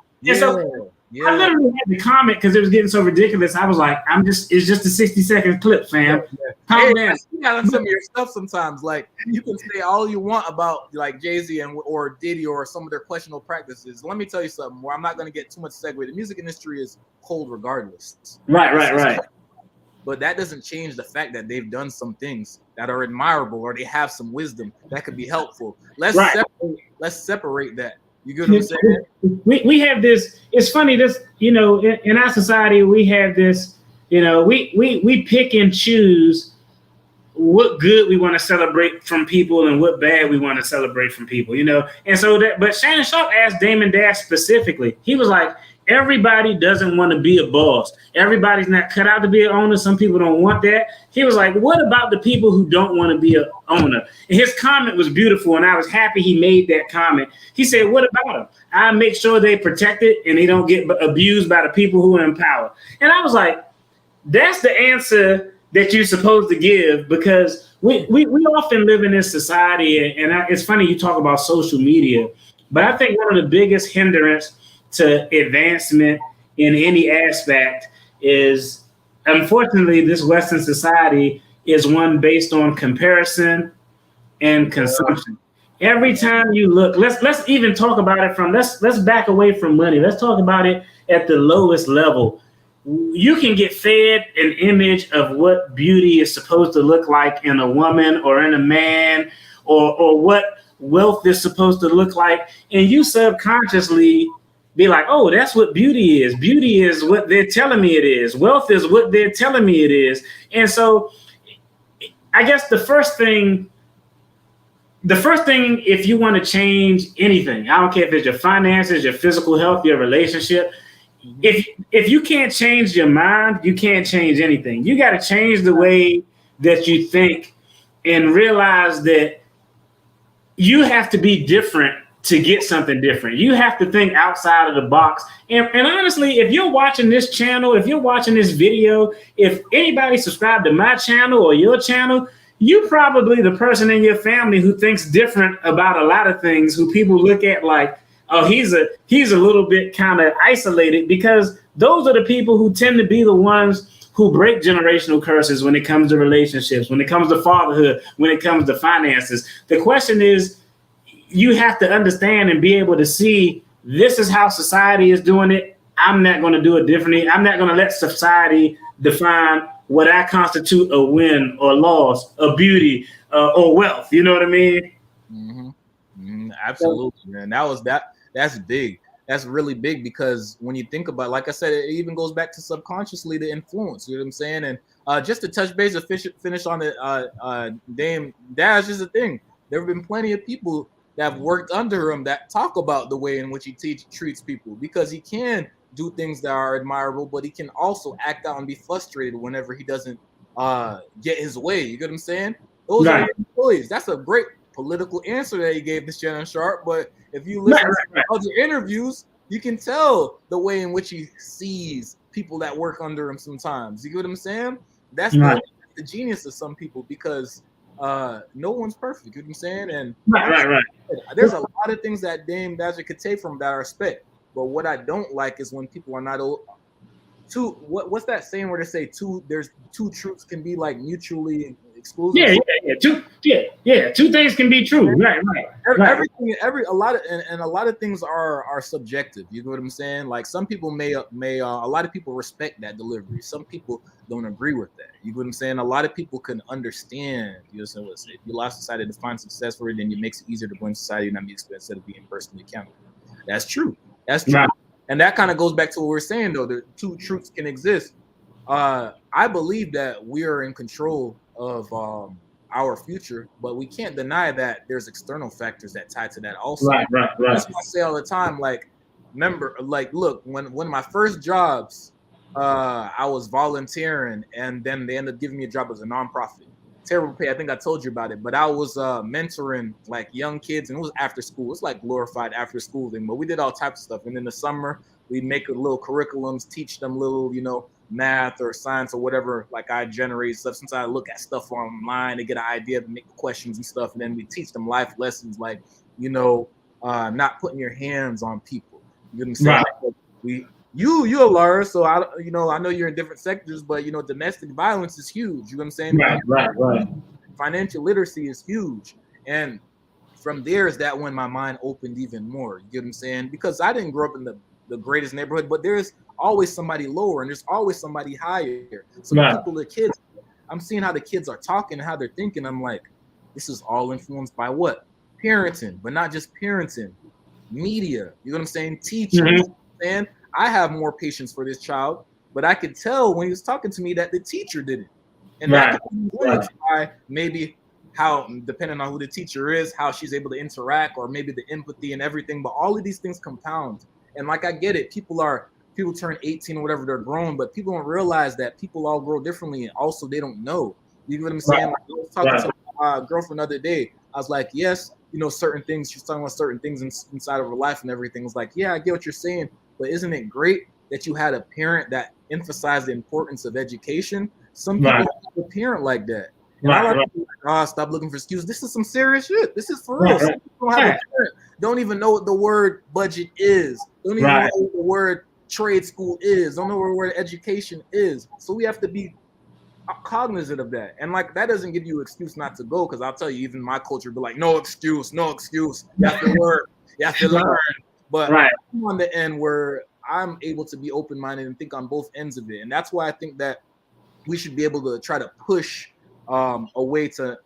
I literally had to comment because it was getting so ridiculous. I was like, it's just a 60-second clip, fam. Calm down. You got on some of your stuff sometimes. Like you can say all you want about like Jay-Z or Diddy or some of their questionable practices. Let me tell you something where I'm not going to get too much segue. The music industry is cold regardless. Right. But that doesn't change the fact that they've done some things that are admirable or they have some wisdom that could be helpful. Let's separate that. You get what I'm saying? We have this. It's funny. This in our society we have this. We pick and choose what good we want to celebrate from people and what bad we want to celebrate from people. And so but Shannon Sharp asked Damon Dash specifically. He was like, everybody doesn't want to be a boss. Everybody's not cut out to be an owner. Some people don't want that. He was like, what about the people who don't want to be an owner? And his comment was beautiful, and I was happy he made that comment. He said, what about them? I make sure they protected and they don't get abused by the people who are in power. And I was like, that's the answer that you're supposed to give, because we often live in this society, and it's funny you talk about social media, but I think one of the biggest hindrance to advancement in any aspect is, unfortunately, this Western society is one based on comparison and consumption. Every time you look, let's even talk about it from let's back away from money. Let's talk about it at the lowest level. You can get fed an image of what beauty is supposed to look like in a woman or in a man, or what wealth is supposed to look like, and you subconsciously be like, oh, that's what beauty is. Beauty is what they're telling me it is. Wealth is what they're telling me it is. And so I guess the first thing, if you want to change anything, I don't care if it's your finances, your physical health, your relationship, if you can't change your mind, you can't change anything. You got to change the way that you think and realize that you have to be different to get something different. You have to think outside of the box. And honestly, if you're watching this channel, if you're watching this video, if anybody subscribed to my channel or your channel, you probably the person in your family who thinks different about a lot of things, who people look at like, oh, he's a little bit kind of isolated, because those are the people who tend to be the ones who break generational curses when it comes to relationships, when it comes to fatherhood, when it comes to finances. The question is, you have to understand and be able to see this is how society is doing it. I'm not going to do it differently. I'm not going to let society define what I constitute a win or loss, a beauty or wealth. You know what I mean? Absolutely, man. That's big. That's really big, because when you think about, like I said, it even goes back to subconsciously the influence. You know what I'm saying? And just to touch base and finish on the Dame Dash is the thing. There have been plenty of people that have worked under him that talk about the way in which he treats people, because he can do things that are admirable, but he can also act out and be frustrated whenever he doesn't get his way. You get what I'm saying? Those are Right. your employees. That's a great political answer that he gave to Shannon Sharp. But if you Right, listen right, to other interviews, you can tell the way in which he sees people that work under him sometimes. You get what I'm saying? That's right, the genius of some people, because no one's perfect. You get what I'm saying? And right, right, right. there's a lot of things that Dame Dash could take from that I respect. But what I don't like is when people are not what's that saying where they say there's two truths can be like mutually exclusive? Two things can be true. Right, right, right. Everything, a lot of and a lot of things are subjective. You know what I'm saying? Like some people may a lot of people respect that delivery. Some people don't agree with that. You know what I'm saying? A lot of people can understand. You know what I'm saying? If you allow society to define success for it, then it makes it easier to blame society and not be instead of being personally accountable. That's true. That's true. Right. And that kind of goes back to what we're saying, though. The two truths can exist. I believe that we are in control of our future, but we can't deny that there's external factors that tie to that also. Right. That's what I say all the time. Like, remember, like, look, when my first jobs, I was volunteering, and then they ended up giving me a job as a nonprofit. Terrible pay. I think I told you about it, but I was mentoring like young kids, and it was after school. It's like glorified after school thing, but we did all types of stuff. And in the summer, we'd make a little curriculums, teach them little, math or science or whatever. Like I generate stuff. Since I look at stuff online to get an idea to make questions and stuff, and then we teach them life lessons like, not putting your hands on people. You know what I'm saying? Right. You're a lawyer, so I know you're in different sectors, but domestic violence is huge. You know what I'm saying? Right. Financial literacy is huge. And from there is that when my mind opened even more. You get what I'm saying? Because I didn't grow up in the greatest neighborhood, but there's always somebody lower and there's always somebody higher. So the people, the kids, I'm seeing how the kids are talking and how they're thinking. I'm like, this is all influenced by what? Parenting, but not just parenting. Media. You know what I'm saying? Teachers. And I have more patience for this child, but I could tell when he was talking to me that the teacher didn't. And that could be influenced by maybe how, depending on who the teacher is, how she's able to interact, or maybe the empathy and everything. But all of these things compound. And like I get it, people turn 18 or whatever, they're grown, but people don't realize that people all grow differently, and also they don't know. You know what I'm saying? Like, I was talking to my girlfriend the other day. I was like, yes, certain things. She's talking about certain things inside of her life and everything. It's like, yeah, I get what you're saying. But isn't it great that you had a parent that emphasized the importance of education? Some people have a parent like that. And I like to be like, stop looking for excuses. This is some serious shit. This is for real. Some people don't have a parent, don't even know what the word budget is. Don't even know what the word trade school is. Don't know what the word education is. So we have to be cognizant of that. And like that doesn't give you an excuse not to go, because I'll tell you, even my culture be like, no excuse. You have to work. You have to learn. But I'm on the end where I'm able to be open-minded and think on both ends of it. And that's why I think that we should be able to try to push a way to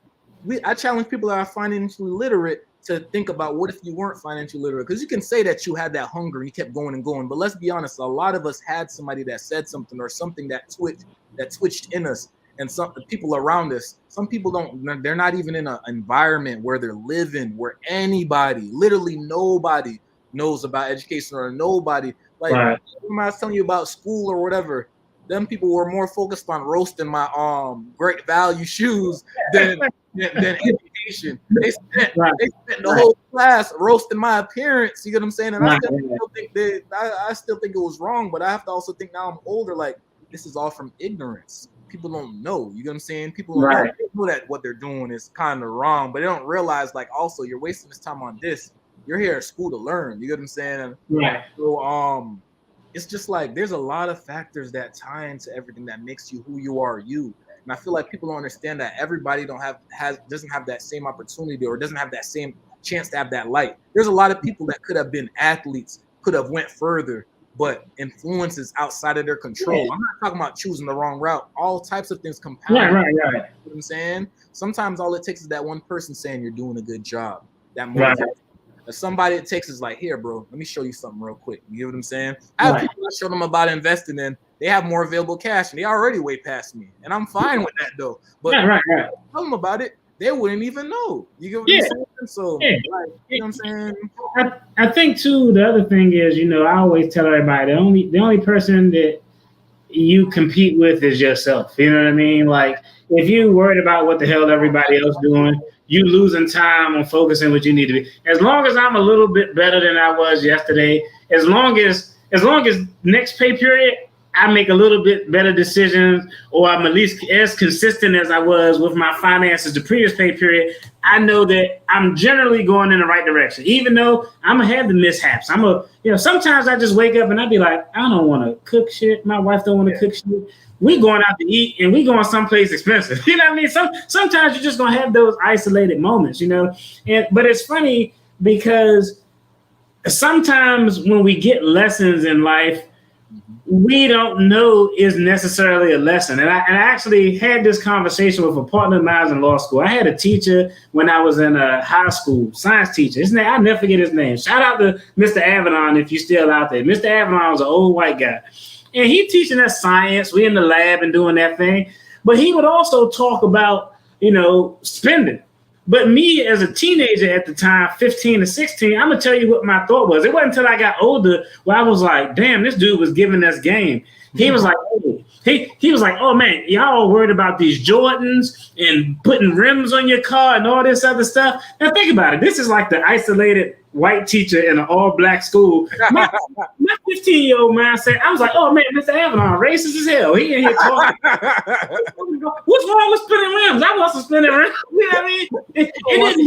I challenge people that are financially literate to think about, what if you weren't financially literate? Because you can say that you had that hunger and you kept going and going, but let's be honest, a lot of us had somebody that said something, or something that twitched in us. And some people around us, some people they're not even in an environment where they're living, where literally nobody knows about education, or nobody, like when I was telling you about school or whatever, them people were more focused on roasting my great value shoes than education. They spent the whole class roasting my appearance. You get what I'm saying? And I still think it was wrong, but I have to also think, now I'm older, like, this is all from ignorance. People don't know. You get what I'm saying? People don't know that what they're doing is kind of wrong, but they don't realize, like, also you're wasting this time on this. You're here at school to learn. You get what I'm saying? So it's just like there's a lot of factors that tie into everything that makes you who you are, you. And I feel like people don't understand that everybody doesn't have that same opportunity, or doesn't have that same chance to have that light. There's a lot of people that could have been athletes, could have went further, but influences outside of their control. I'm not talking about choosing the wrong route. All types of things compound. You know what I'm saying? Sometimes all it takes is that one person saying you're doing a good job. That motivates. If somebody it takes is like, here, bro, let me show you something real quick. You know what I'm saying? I have people that show them about investing in, they have more available cash, and they already way past me. And I'm fine with that, though. But tell them about it. they wouldn't even know. You get what Yeah, I'm saying? So, yeah. like, you know what I'm saying? I think too. The other thing is, I always tell everybody the only person that you compete with is yourself. You know what I mean? Like if you worried about what the hell everybody else doing, you losing time on focusing what you need to be. As long as I'm a little bit better than I was yesterday, as long as next pay period I make a little bit better decisions, or I'm at least as consistent as I was with my finances the previous pay period, I know that I'm generally going in the right direction. Even though I'm gonna have the mishaps, sometimes I just wake up and I be like, I don't want to cook shit. My wife don't want to cook shit. We going out to eat and we going someplace expensive. You know what I mean? Sometimes you're just gonna have those isolated moments, but it's funny because sometimes when we get lessons in life, we don't know is necessarily a lesson. And I actually had this conversation with a partner of mine in law school. I had a teacher when I was in high school, science teacher. His name, I'll never forget his name. Shout out to Mr. Avedon if you're still out there. Mr. Avedon was an old white guy. And he teaching us science. We in the lab and doing that thing. But he would also talk about, spending. But me as a teenager at the time, 15 to 16, I'm going to tell you what my thought was. It wasn't until I got older where I was like, damn, this dude was giving us game. He was like, he was like, oh man, y'all worried about these Jordans and putting rims on your car and all this other stuff. Now think about it. This is like the isolated white teacher in an all-black school. My 15-year-old mindset, I was like, oh man, Mr. Avedon, racist as hell. He in here talking. What's wrong with spinning rims? I wasn't spinning rims. You know what I mean? It didn't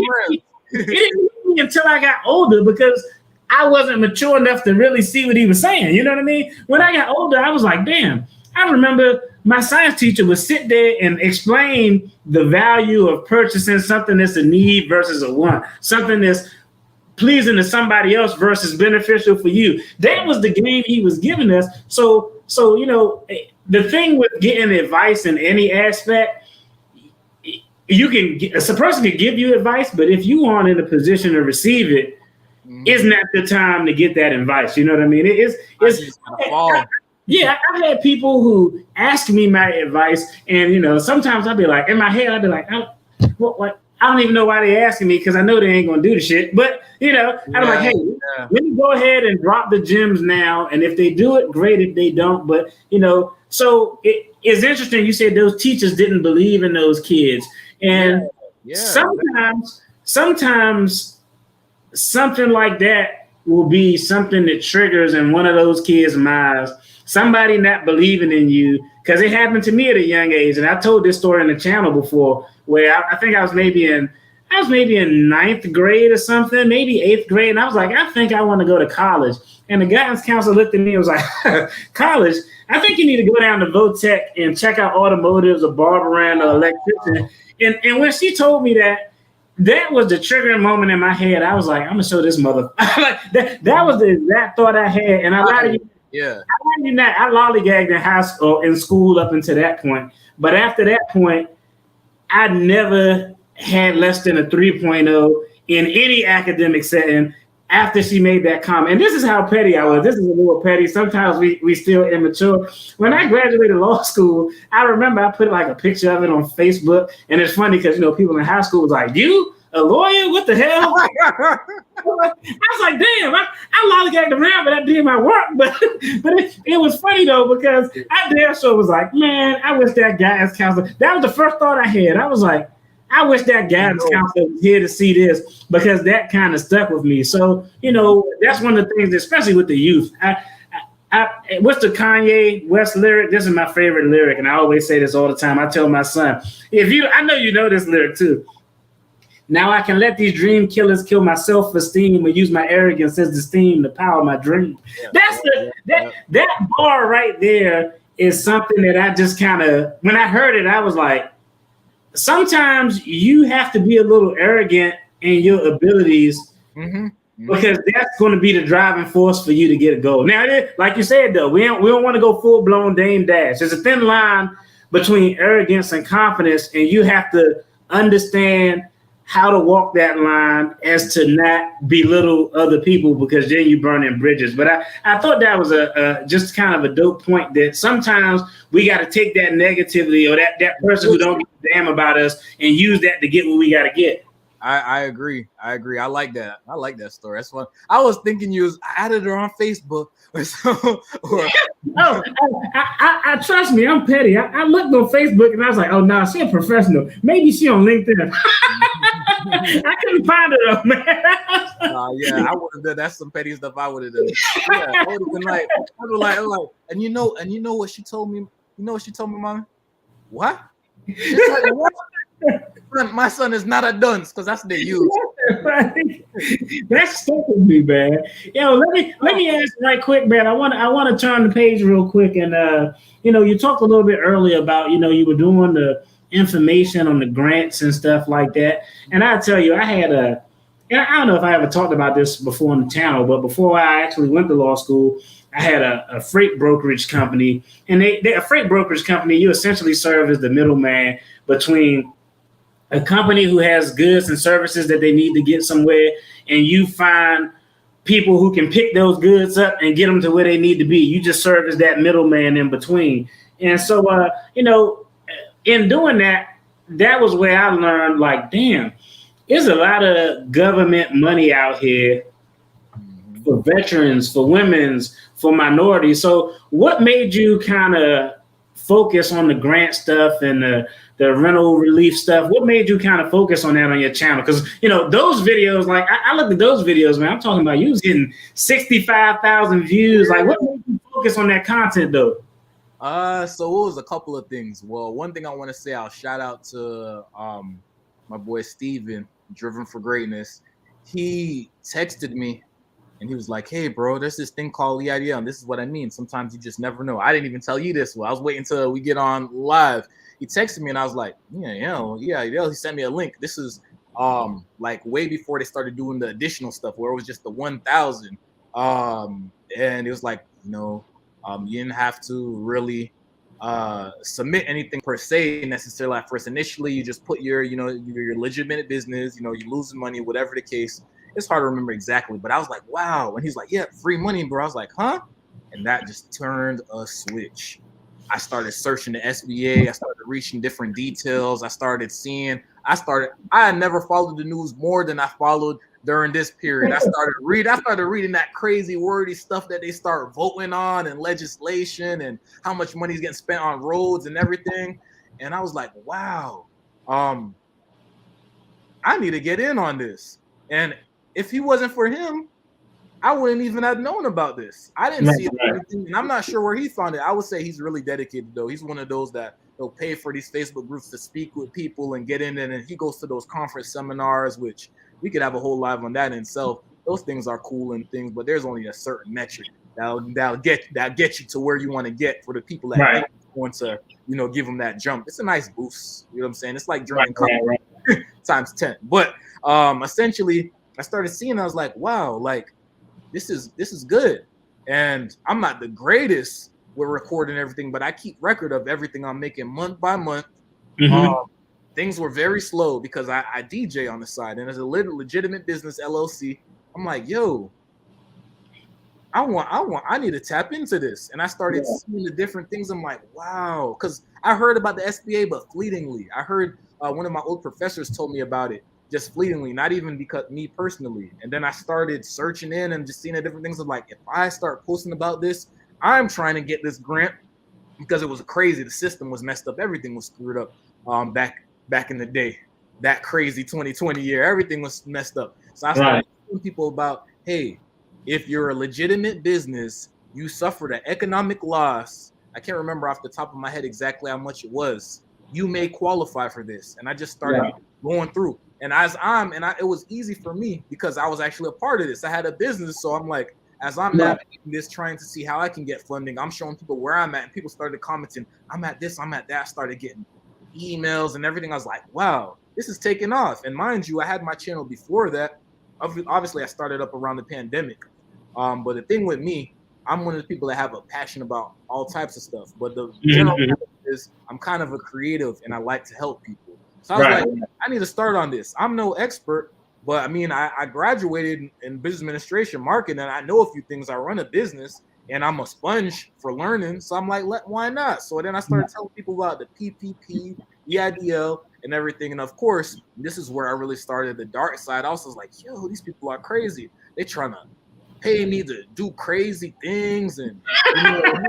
hit me until I got older because I wasn't mature enough to really see what he was saying. You know what I mean? When I got older, I was like, damn, I remember my science teacher would sit there and explain the value of purchasing something that's a need versus a want, something that's pleasing to somebody else versus beneficial for you. That was the game he was giving us. So the thing with getting advice in any aspect, a person can give you advice, but if you aren't in a position to receive it, it's not the time to get that advice. You know what I mean? I've had people who ask me my advice, and sometimes I'll be like, in my head, I'll be like, I don't even know why they're asking me because I know they ain't gonna do the shit. But I'm like, hey, let me go ahead and drop the gems now. And if they do it, great. If they don't, but so it's interesting. You said those teachers didn't believe in those kids, and sometimes something like that will be something that triggers in one of those kids' minds somebody not believing in you. Because it happened to me at a young age, and I told this story on the channel before, where I think I was maybe in ninth grade or something, maybe eighth grade, and I was like, I think I want to go to college. And the guidance counselor looked at me and was like, college? I think you need to go down to Votech and check out automotives or barber or electrician. And when she told me that was the triggering moment in my head. I was like, I'm gonna show this mother. that was the exact thought I had, and I lied to you. Yeah, I lollygagged in high school, in school up until that point. But after that point, I never had less than a 3.0 in any academic setting after she made that comment. And this is how petty I was. This is a little petty. Sometimes we still immature. When I graduated law school, I remember I put like a picture of it on Facebook. And it's funny because, people in high school was like, you? A lawyer? What the hell? I was like, damn, I lollygagged around, but I did my work. But it was funny though, because I damn sure was like, man, I wish that guidance counselor. That was the first thought I had. I was like, I wish that guidance counselor was here to see this, because that kind of stuck with me. So, that's one of the things, especially with the youth. What's the Kanye West lyric? This is my favorite lyric, and I always say this all the time. I tell my son, I know you know this lyric too. Now I can let these dream killers kill my self-esteem or use my arrogance as the steam to power my dream. That bar right there is something that I just kind of, when I heard it, I was like, sometimes you have to be a little arrogant in your abilities, because that's going to be the driving force for you to get a goal. Now, like you said, though, we don't want to go full-blown Dame Dash. There's a thin line between arrogance and confidence, and you have to understand how to walk that line as to not belittle other people, because then you burn in bridges. But I thought that was a just kind of a dope point, that sometimes we got to take that negativity or that person who don't give a damn about us and use that to get what we got to get. I agree. I agree. I like that. I like that story. That's fun. I was thinking you added her on Facebook or so. Oh, I trust me, I'm petty. I looked on Facebook and I was like, oh, no, she a professional. Maybe she on LinkedIn. I couldn't find her though, man. Yeah, I would have done. That's some petty stuff I would have done. Yeah, I would have been like, and you know what she told me? You know what she told me, Mom? What? She's like, what? My son is not a dunce, because that's the use. That's stuck with me, man. Yo, let me ask right quick, man. I want to turn the page real quick, and you talked a little bit earlier about you were doing the information on the grants and stuff like that, and I tell you, I don't know if I ever talked about this before on the channel, but before I actually went to law school, I had a freight brokerage company, and a freight brokerage company, you essentially serve as the middleman between a company who has goods and services that they need to get somewhere, and you find people who can pick those goods up and get them to where they need to be. You just serve as that middleman in between. And so, in doing that, that was where I learned, like, damn, there's a lot of government money out here for veterans, for women's, for minorities. So what made you kind of focus on the grant stuff and the rental relief stuff? What made you kind of focus on that on your channel? Because those videos, like I looked at those videos, man. I'm talking about you was getting 65,000 views. Like, what made you focus on that content though? So it was a couple of things. Well, one thing I want to say, I'll shout out to my boy Steven, Driven for Greatness. He texted me and he was like, hey, bro, there's this thing called EIDL, and this is what I mean. Sometimes you just never know. I didn't even tell you this. Well, I was waiting until we get on live. He texted me and I was like, EIDL. He sent me a link. This is like way before they started doing the additional stuff where it was just the 1,000. And it was like, you didn't have to really submit anything per se necessarily at first. Initially, you just put your legitimate business, you're losing money, whatever the case. It's hard to remember exactly, but I was like, wow. And he's like, yeah, free money, bro. I was like, huh? And that just turned a switch. I started searching the SBA. I started reaching different details. I started I never followed the news more than I followed during this period. I started reading that crazy wordy stuff that they start voting on and legislation and how much money is getting spent on roads and everything. And I was like, wow, I need to get in on this. And if he wasn't for him, I wouldn't even have known about this. I didn't see everything, and I'm not sure where he found it. I would say he's really dedicated, though. He's one of those that he'll pay for these Facebook groups to speak with people and get in there, and he goes to those conference seminars, which we could have a whole live on that in itself. Those things are cool and things, but there's only a certain metric that'll get you to where you want to get for the people that want to, give them that jump. It's a nice boost. You know what I'm saying? It's like drinking coffee times 10. But essentially, I started seeing, I was like, wow, like this is good. And I'm not the greatest with recording everything, but I keep record of everything I'm making month by month. Things were very slow because I DJ on the side, and as a legitimate business LLC, I'm like, yo, I need to tap into this. And I started seeing the different things. I'm like, wow, because I heard about the SBA, but fleetingly. I heard one of my old professors told me about it, just fleetingly, not even because me personally. And then I started searching in and just seeing the different things of like, if I start posting about this, I'm trying to get this grant, because it was crazy. The system was messed up. Everything was screwed up back in the day. That crazy 2020 year, everything was messed up. So I started telling people about, hey, if you're a legitimate business, you suffered an economic loss. I can't remember off the top of my head exactly how much it was. You may qualify for this. And I just started going through. And it was easy for me because I was actually a part of this. I had a business. So I'm like, as I'm navigating this, trying to see how I can get funding, I'm showing people where I'm at, and people started commenting, I'm at this, I'm at that. I started getting emails and everything. I was like, wow, this is taking off. And mind you, I had my channel before that. Obviously, I started up around the pandemic. But the thing with me, I'm one of the people that have a passion about all types of stuff. But the general is I'm kind of a creative and I like to help people. So I was like, I need to start on this. I'm no expert, but I mean, I graduated in business administration marketing, and I know a few things. I run a business, and I'm a sponge for learning. So I'm like, why not? So then I started telling people about the PPP, EIDL, and everything. And of course, this is where I really started the dark side. I was like, yo, these people are crazy. They trying to pay me to do crazy things, and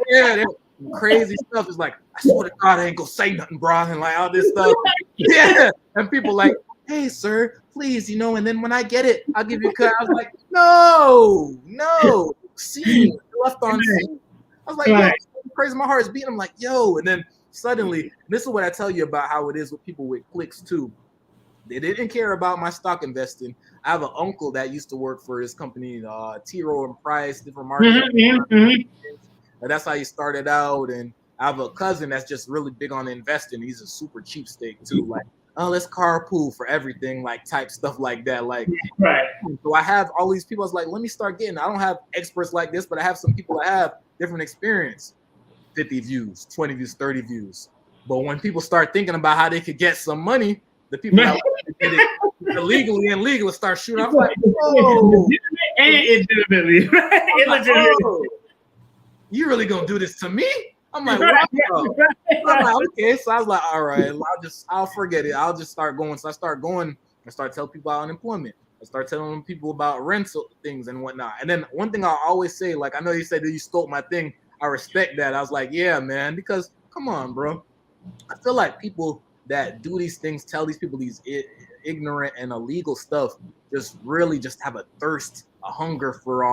yeah, crazy stuff. Is like, I swear to God, I ain't gonna say nothing, bro, and like all this stuff. Yeah, and people like, hey, sir, please, and then when I get it, I'll give you a cut. I was like, no, scene left on scene. I was like, yo, crazy, my heart is beating. I'm like, yo, and then suddenly, this is what I tell you about how it is with people with clicks too. They didn't care about my stock investing. I have an uncle that used to work for this company, T. Rowe and Price, different markets. And that's how he started out. And I have a cousin that's just really big on investing. He's a super cheapskate too. Like, oh, let's carpool for everything, like type stuff like that. Like, so I have all these people. I was like, let me start getting. I don't have experts like this, but I have some people that have different experience. 50 views, 20 views, 30 views. But when people start thinking about how they could get some money, the people that get it illegally and legally start shooting. I'm like, oh, and illegitimately, oh, you really gonna do this to me? I'm like, wow. I'm like, okay. So I was like, all right, I'll forget it. I'll just start going. So I start going. I start telling people about unemployment. I start telling people about rental things and whatnot. And then one thing I'll always say, like, I know you said that you stole my thing. I respect that. I was like, yeah, man, because come on, bro. I feel like people that do these things, tell these people these ignorant and illegal stuff, just really just have a thirst, a hunger for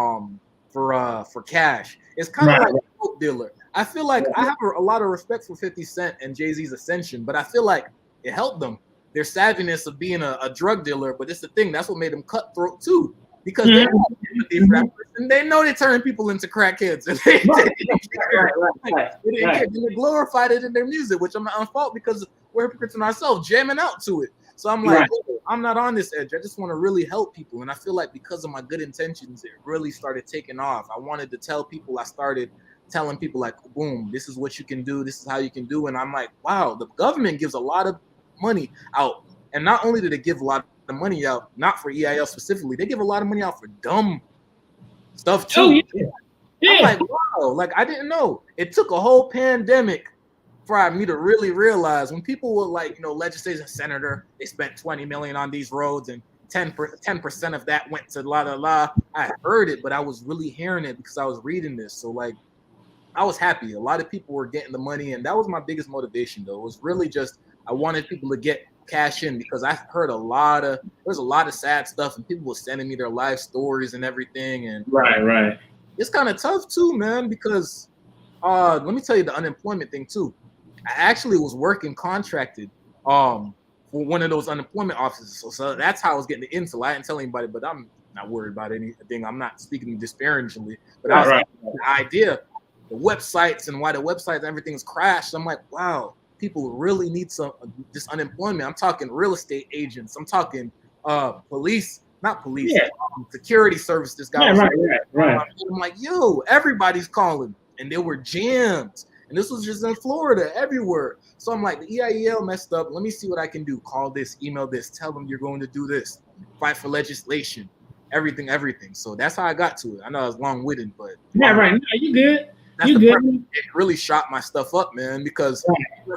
cash. It's kind of like a dope dealer. I feel like I have a lot of respect for 50 Cent and Jay-Z's ascension, but I feel like it helped them. Their savviness of being a drug dealer, but it's the thing that's what made them cutthroat too, because they have empathy for that person. They know they're turning people into crackheads, and they glorified it in their music, which I'm not on fault because we're hypocrites in ourselves, jamming out to it. So I'm like, I'm not on this edge. I just want to really help people, and I feel like because of my good intentions, it really started taking off. I wanted to tell people. I started telling people like, boom, this is what you can do. This is how you can do. And I'm like, wow, the government gives a lot of money out. And not only do they give a lot of money out, not for EIL specifically, they give a lot of money out for dumb stuff too. I'm like, wow, like I didn't know. It took a whole pandemic for me to really realize when people were like, legislature senator, they spent $20 million on these roads and 10% of that went to la. I heard it, but I was really hearing it because I was reading this. So like, I was happy. A lot of people were getting the money, and that was my biggest motivation though. It was really just, I wanted people to get cash in because I heard there's a lot of sad stuff, and people were sending me their life stories and everything. And right. It's kind of tough too, man, because let me tell you the unemployment thing too. I actually was working contracted for one of those unemployment offices. So that's how I was getting the intel. I didn't tell anybody, but I'm not worried about anything. I'm not speaking disparagingly, but I was like, the idea, the websites and why the websites, everything's crashed. I'm like, wow, people really need this unemployment. I'm talking real estate agents. I'm talking police, not police, security service. This guy was right. I'm like, yo, everybody's calling, and they were jammed. And this was just in Florida, everywhere. So I'm like, the EIEL messed up. Let me see what I can do. Call this, email this, tell them you're going to do this, fight for legislation, everything. So that's how I got to it. I know I was long-winded, but right. No, you good. It really shot my stuff up, man, because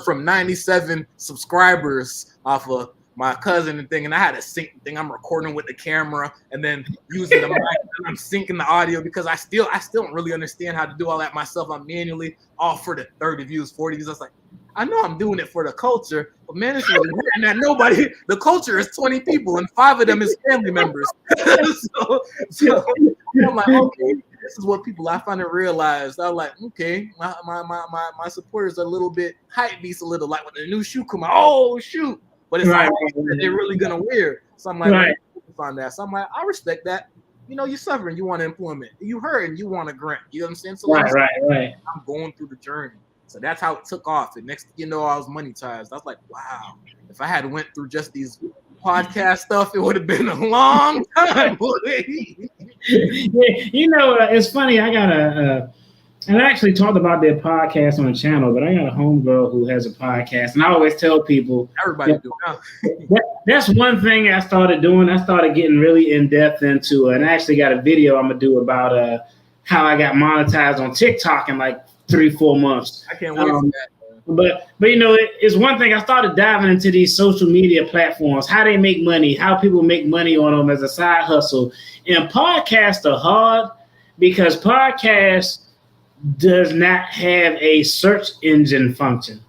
from 97 subscribers off of my cousin and thing, and I had a sync thing. I'm recording with the camera and then using the mic, and I'm syncing the audio because I still don't really understand how to do all that myself. I'm manually all for the 30 views, 40 views. I was like, I know I'm doing it for the culture, but man, it's really weird that nobody. The culture is 20 people, and 5 of them is family members. so I'm like, okay, this is what people I finally realized. I was like, okay, my supporters are a little bit hype beast, a little like when the new shoe come out. Oh shoot. But it's like they're really gonna wear. So I'm like, on that. So I'm like, I respect that. You're suffering, you want employment. You hurting, you want a grant. You know what I'm saying? So right. I'm going through the journey. So that's how it took off. And next thing you know, I was monetized. I was like, wow, if I had went through just these podcast stuff, it would have been a long time. It's funny. I got And I actually talked about their podcast on the channel, but I got a homegirl who has a podcast, and I always tell people Everybody do now. that's one thing I started doing. I started getting really in depth into it, and I actually got a video I'm gonna do about how I got monetized on TikTok in like 3-4 months. I can't wait for that. But you know, it's one thing. I started diving into these social media platforms, how they make money, how people make money on them as a side hustle. And podcasts are hard because podcasts does not have a search engine function.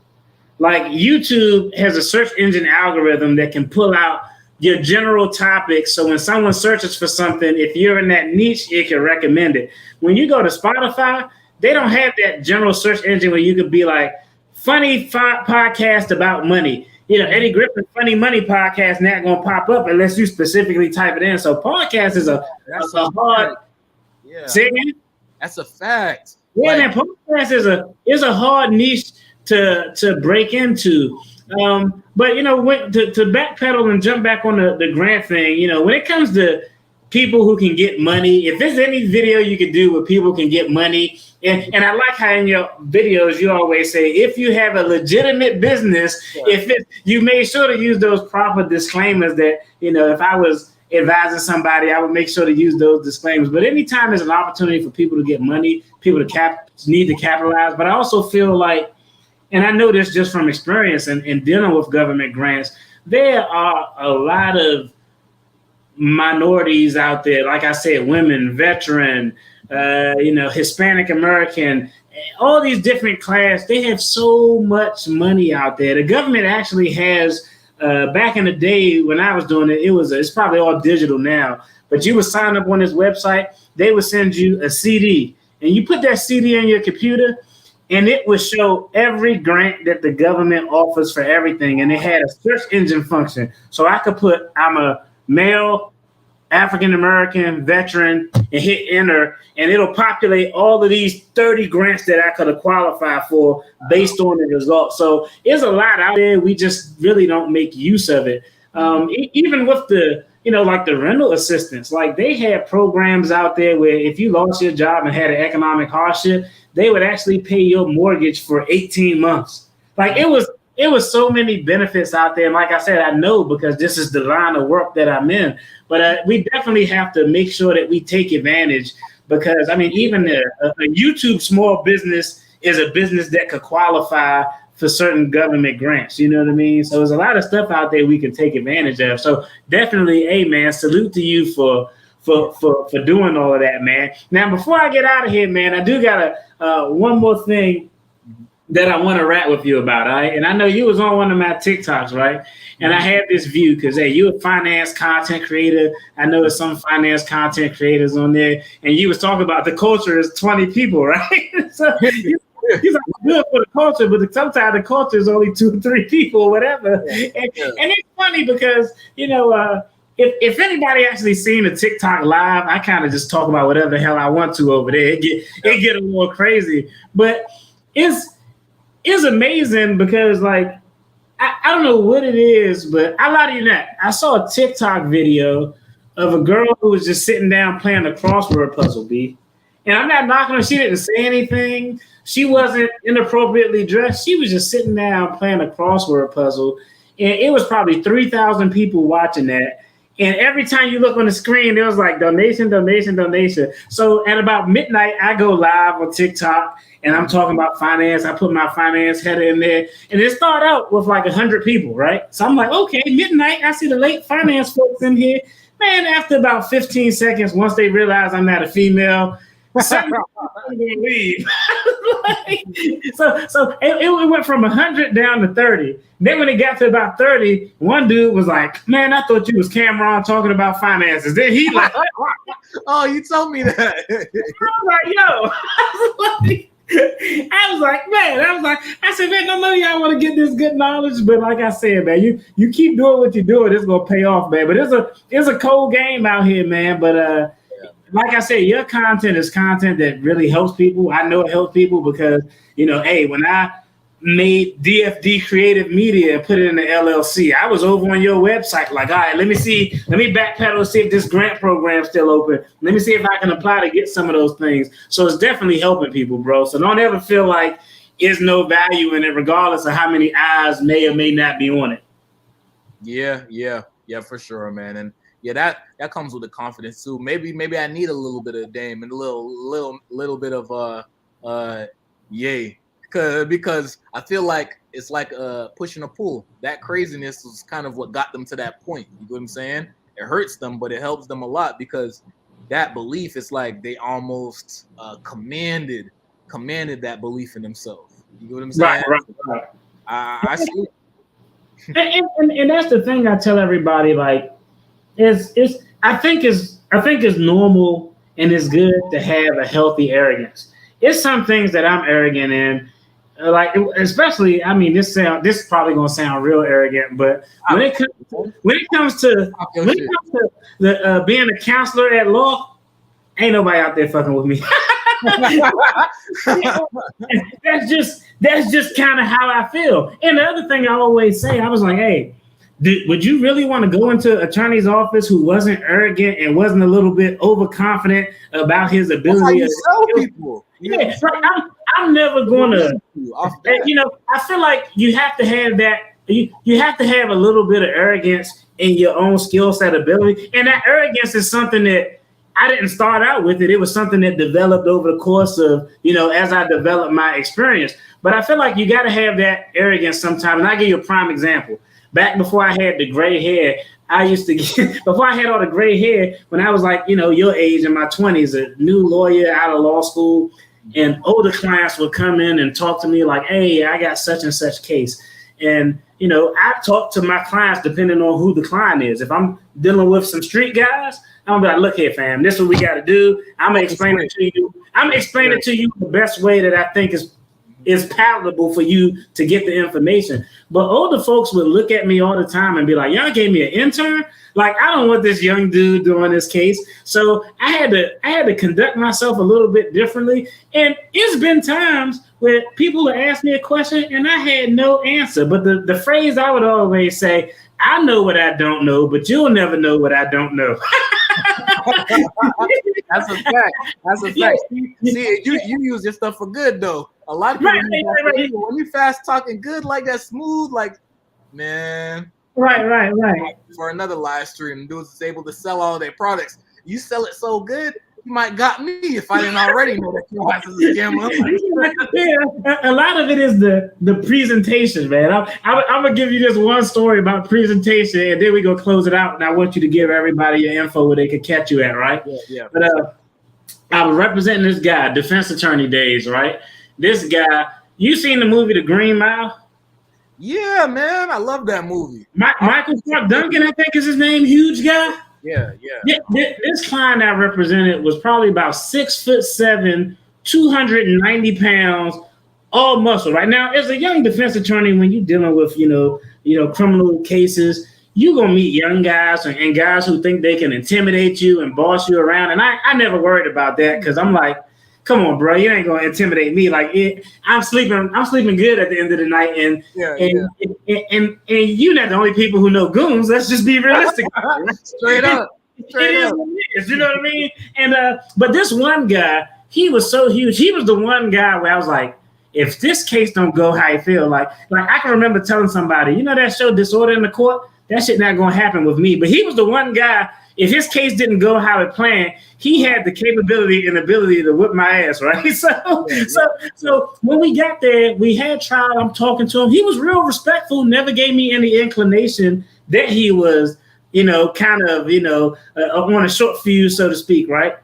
Like YouTube has a search engine algorithm that can pull out your general topics. So when someone searches for something, if you're in that niche, it can recommend it. When you go to Spotify, they don't have that general search engine where you could be like, funny podcast about money. You know, Eddie Griffin funny money podcast not going to pop up unless you specifically type it in. So podcast is a hard. Yeah, say again? That's a fact. Yeah, man, podcast is a hard niche to break into. But you know, to backpedal and jump back on the grant thing, you know, when it comes to people who can get money, if there's any video you could do where people can get money, and I like how in your videos you always say, if you have a legitimate business, you made sure to use those proper disclaimers that, you know, if I was advising somebody, I would make sure to use those disclaimers. But anytime there's an opportunity for people to get money, people to need to capitalize. But I also feel like, and I know this just from experience and dealing with government grants, there are a lot of minorities out there, like I said, women, veteran, you know, Hispanic American, all these different class. They have so much money out there. The government actually has. Back in the day when I was doing it, it's probably all digital now. But you would sign up on this website. They would send you a CD, and you put that CD in your computer, and it would show every grant that the government offers for everything. And it had a search engine function, so I could put I'm a male, African American, veteran, and hit enter, and it'll populate all of these 30 grants that I could have qualified for based on the results. So there's a lot out there. We just really don't make use of it. Even with the, you know, like the rental assistance, like they had programs out there where if you lost your job and had an economic hardship, they would actually pay your mortgage for 18 months. Like it was so many benefits out there. And like I said, I know because this is the line of work that I'm in. But we definitely have to make sure that we take advantage because, I mean, even a YouTube small business is a business that could qualify for certain government grants. You know what I mean? So there's a lot of stuff out there we can take advantage of. So definitely, hey, man, salute to you for doing all of that, man. Now, before I get out of here, man, I do got one more thing that I want to rap with you about, all right? And I know you was on one of my TikToks, right? And I had this view because, hey, you're a finance content creator. I know there's some finance content creators on there. And you was talking about the culture is 20 people, right? So he's like, good for the culture, but sometimes the culture is only 2 or 3 people or whatever. And it's funny because, you know, if anybody actually seen a TikTok live, I kind of just talk about whatever the hell I want to over there. It get a little crazy. But it's amazing because, like, I don't know what it is, but I lie to you not. I saw a TikTok video of a girl who was just sitting down playing a crossword puzzle, B. And I'm not knocking her. She didn't say anything. She wasn't inappropriately dressed. She was just sitting down playing a crossword puzzle. And it was probably 3,000 people watching that. And every time you look on the screen, it was like donation, donation, donation. So at about midnight, I go live on TikTok and I'm talking about finance. I put my finance header in there and it started out with like 100 people, right? So I'm like, okay, midnight. I see the late finance folks in here. Man, after about 15 seconds, once they realize I'm not a female, leave. So it went from 100 down to 30. Then when it got to about 30, one dude was like, man, I thought you was Cameron talking about finances. Then he like, oh, you told me that. I was like, yo. I said, man, none of y'all want to get this good knowledge, but like I said, man, you keep doing what you're doing, it's gonna pay off, man. But it's a cold game out here, man. But like I said, your content is content that really helps people. I know it helps people because, you know, hey, when I made DFD Creative Media and put it in the LLC. I was over on your website, like, all right, let me backpedal and see if this grant program's still open. Let me see if I can apply to get some of those things. So it's definitely helping people, bro. So don't ever feel like there's no value in it, regardless of how many eyes may or may not be on it. Yeah, for sure, man. And yeah, that comes with the confidence too. Maybe I need a little bit of Dame and a little bit of yay. Because I feel like it's like pushing a pull. That craziness was kind of what got them to that point. You know what I'm saying? It hurts them, but it helps them a lot because that belief is like they almost commanded that belief in themselves. You know what I'm saying? Right. I see. And that's the thing I tell everybody. Like, I think it's normal and it's good to have a healthy arrogance. It's some things that I'm arrogant in. Like, especially, I mean, this is probably gonna sound real arrogant, but when it comes to the being a counselor at law, ain't nobody out there fucking with me. That's just kind of how I feel. And the other thing I always say, I was like, hey, would you really want to go into an attorney's office who wasn't arrogant and wasn't a little bit overconfident about his ability to sell people? Yeah, I'm never gonna. You know, I feel like you have to have that. You have to have a little bit of arrogance in your own skill set ability, and that arrogance is something that I didn't start out with. It was something that developed over the course of, you know, as I developed my experience. But I feel like you got to have that arrogance sometimes. And I'll give you a prime example. Back before I had the gray hair, I used to get, before I had all the gray hair, when I was like, you know, your age in my 20s, a new lawyer out of law school, and older clients would come in and talk to me like, hey, I got such and such case. And, you know, I talk to my clients depending on who the client is. If I'm dealing with some street guys, I'm gonna be like, look here, fam, this is what we got to do. I'm gonna explain it to you. I'm gonna explain it to you the best way that I think is palatable for you to get the information. But older folks would look at me all the time and be like, y'all gave me an intern? Like, I don't want this young dude doing this case. So I had to conduct myself a little bit differently. And it's been times where people would ask me a question and I had no answer. But the phrase I would always say, I know what I don't know, but you'll never know what I don't know. That's a fact. That's a fact. See, you use your stuff for good though. A lot of people right. When you fast talking good like that, smooth, like, man. Right. For another live stream, dudes is able to sell all their products. You sell it so good, you might got me if I didn't already know that your ass is a scammer. Yeah, a lot of it is the presentation, man. I'm gonna give you this one story about presentation, and then we go close it out. And I want you to give everybody your info where they can catch you at, right? Yeah. But I was representing this guy, defense attorney days, right? This guy, you seen the movie The Green Mile? Yeah, man, I love that movie. Michael Clark Duncan, I think is his name. Huge guy. Yeah. This client I represented was probably about 6'7", 290 pounds, all muscle. Right now, as a young defense attorney, when you're dealing with you know criminal cases, you're gonna meet young guys and guys who think they can intimidate you and boss you around. And I never worried about that because I'm like, come on, bro, you ain't gonna intimidate me. Like I'm sleeping good at the end of the night, and you're not the only people who know goons. Let's just be realistic. Straight up. You know what I mean? And but this one guy, he was so huge. He was the one guy where I was like, if this case don't go how I feel, like I can remember telling somebody, you know that show Disorder in the Court? That shit not gonna happen with me. But he was the one guy. If his case didn't go how it planned, he had the capability and ability to whip my ass, right? So when we got there, we had trial. I'm talking to him. He was real respectful. Never gave me any inclination that he was, kind of, on a short fuse, so to speak, right?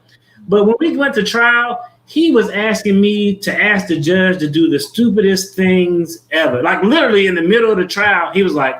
But when we went to trial, he was asking me to ask the judge to do the stupidest things ever. Like literally in the middle of the trial, he was like,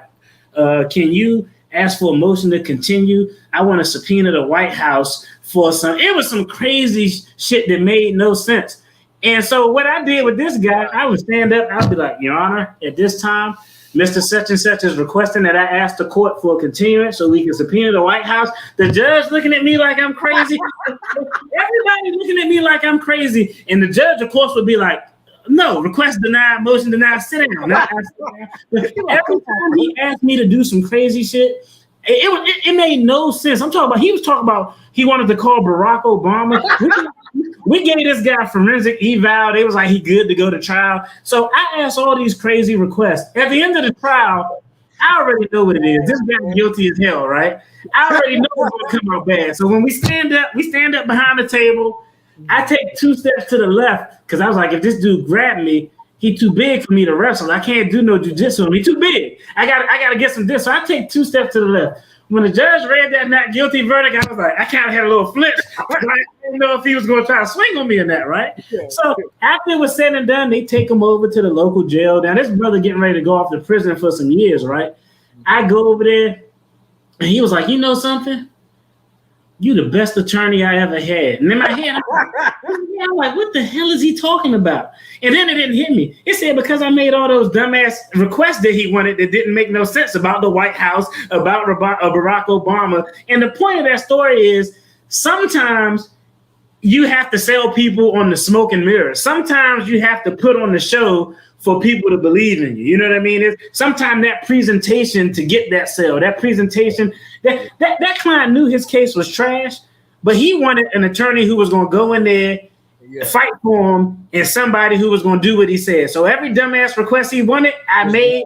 can you ask for a motion to continue? I want to subpoena the White House for it was some crazy shit that made no sense. And so what I did with this guy, I would stand up, I'd be like, Your Honor, at this time, Mr. Such and Such is requesting that I ask the court for a continuance so we can subpoena the White House. The judge looking at me like I'm crazy. Everybody looking at me like I'm crazy. And the judge, of course, would be like, No, request denied, motion denied, sit down. Not sit down. But every time he asked me to do some crazy shit, it made no sense. He was talking about he wanted to call Barack Obama. We gave this guy forensic eval. They was like, he good to go to trial. So I asked all these crazy requests. At the end of the trial, I already know what it is. This guy's guilty as hell, right? I already know it's gonna come out bad. So when we stand up behind the table. I take 2 steps to the left because I was like, if this dude grabbed me, he too big for me to wrestle. I can't do no jujitsu. He too big. I gotta get some this. So I take 2 steps to the left. When the judge read that not guilty verdict, I was like, I kind of had a little flinch. I didn't know if he was going to try to swing on me or not, right? So after it was said and done, they take him over to the local jail. Now this brother getting ready to go off to prison for some years, right? I go over there, and he was like, you know something? You the best attorney I ever had. And in my head, I'm like, what the hell is he talking about? And then it didn't hit me. It said because I made all those dumbass requests that he wanted that didn't make no sense about the White House, about Barack Obama. And the point of that story is sometimes you have to sell people on the smoke and mirrors. Sometimes you have to put on the show for people to believe in you. You know what I mean? Sometimes that presentation to get that sale, that presentation, that client knew his case was trash, but he wanted an attorney who was going to go in there, fight for him, and somebody who was going to do what he said. So every dumbass request he wanted, I made.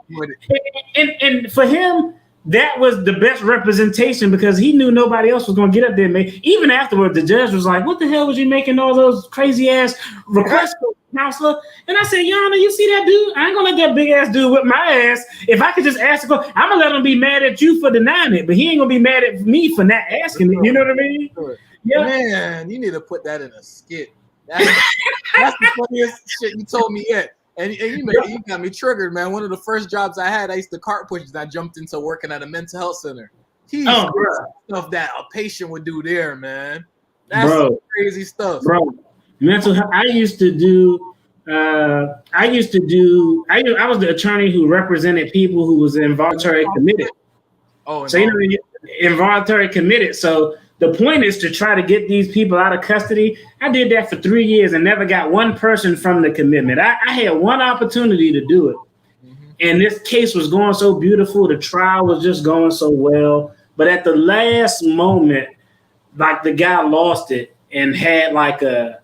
And for him, that was the best representation because he knew nobody else was going to get up there and make. Even afterward, the judge was like, what the hell was you making all those crazy ass requests for, counselor? And I said, Your Honor, you see that dude? I ain't going to let that big ass dude whip my ass. If I could just ask him, I'm going to let him be mad at you for denying it, but he ain't going to be mad at me for not asking it. You know what I mean? Yeah. Man, you need to put that in a skit. That's the funniest shit you told me yet. And you got me triggered, man. One of the first jobs I had, I used to cart push, and I jumped into working at a mental health center. Stuff that a patient would do there, man. That's some crazy stuff. Bro, mental health. I was the attorney who represented people who was involuntary committed. Involuntary committed. So the point is to try to get these people out of custody. I did that for 3 years and never got one person from the commitment. I had one opportunity to do it. Mm-hmm. And this case was going so beautiful. The trial was just going so well. But at the last moment, like the guy lost it and had like a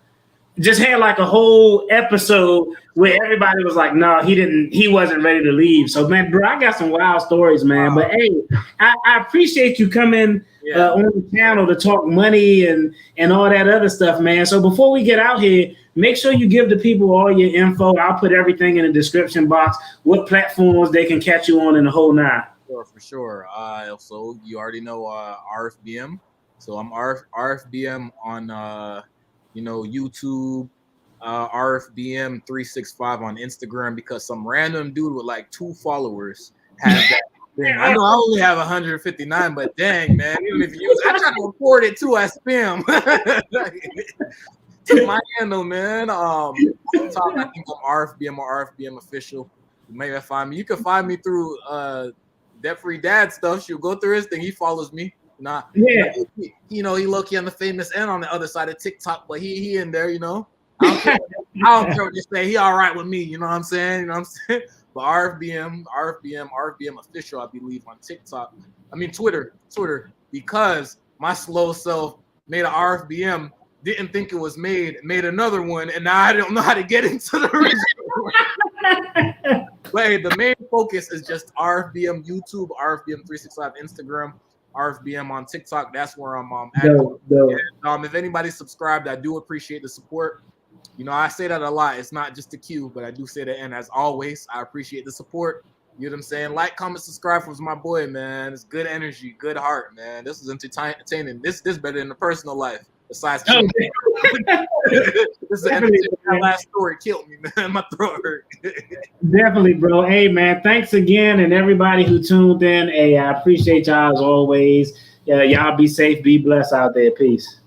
whole episode where everybody was like, no, he wasn't ready to leave. So man, bro, I got some wild stories, man. Wow. But hey, I appreciate you coming on the channel to talk money and all that other stuff, man. So before we get out here, make sure you give the people all your info. I'll put everything in the description box, what platforms they can catch you on in the whole nine. For sure. So you already know RFBM. So I'm RFBM on YouTube, RFBM 365 on Instagram because some random dude with like 2 followers has that thing. I know I only have 159, but dang, man, even if you use, I try to report it too as spam. My handle, man. On top, I think I'm RFBM or RFBM official. You may find me. You can find me through Debtfree Dad stuff. She'll go through his thing. He follows me. He low-key on the famous and on the other side of TikTok, but he in there, I don't care what you say. He all right with me, you know what I'm saying? But RFBM official, I believe, on TikTok. I mean Twitter, because my slow self made an RFBM, didn't think it was made another one, and now I don't know how to get into the original. But hey, the main focus is just RFBM YouTube, RFBM 365 Instagram, RFBM on TikTok. That's where I'm active. And, if anybody's subscribed, I do appreciate the support. I say that a lot. It's not just the Q, but I do say that. And as always, I appreciate the support. You know what I'm saying? Like, comment, subscribe for my boy, man. It's good energy, good heart, man. This is entertaining. This better than the personal life. Besides, this is entertaining. That last story killed me, man. My throat hurt. Definitely, bro. Hey, man, thanks again, and everybody who tuned in. Hey, I appreciate y'all as always. Y'all be safe, be blessed out there. Peace.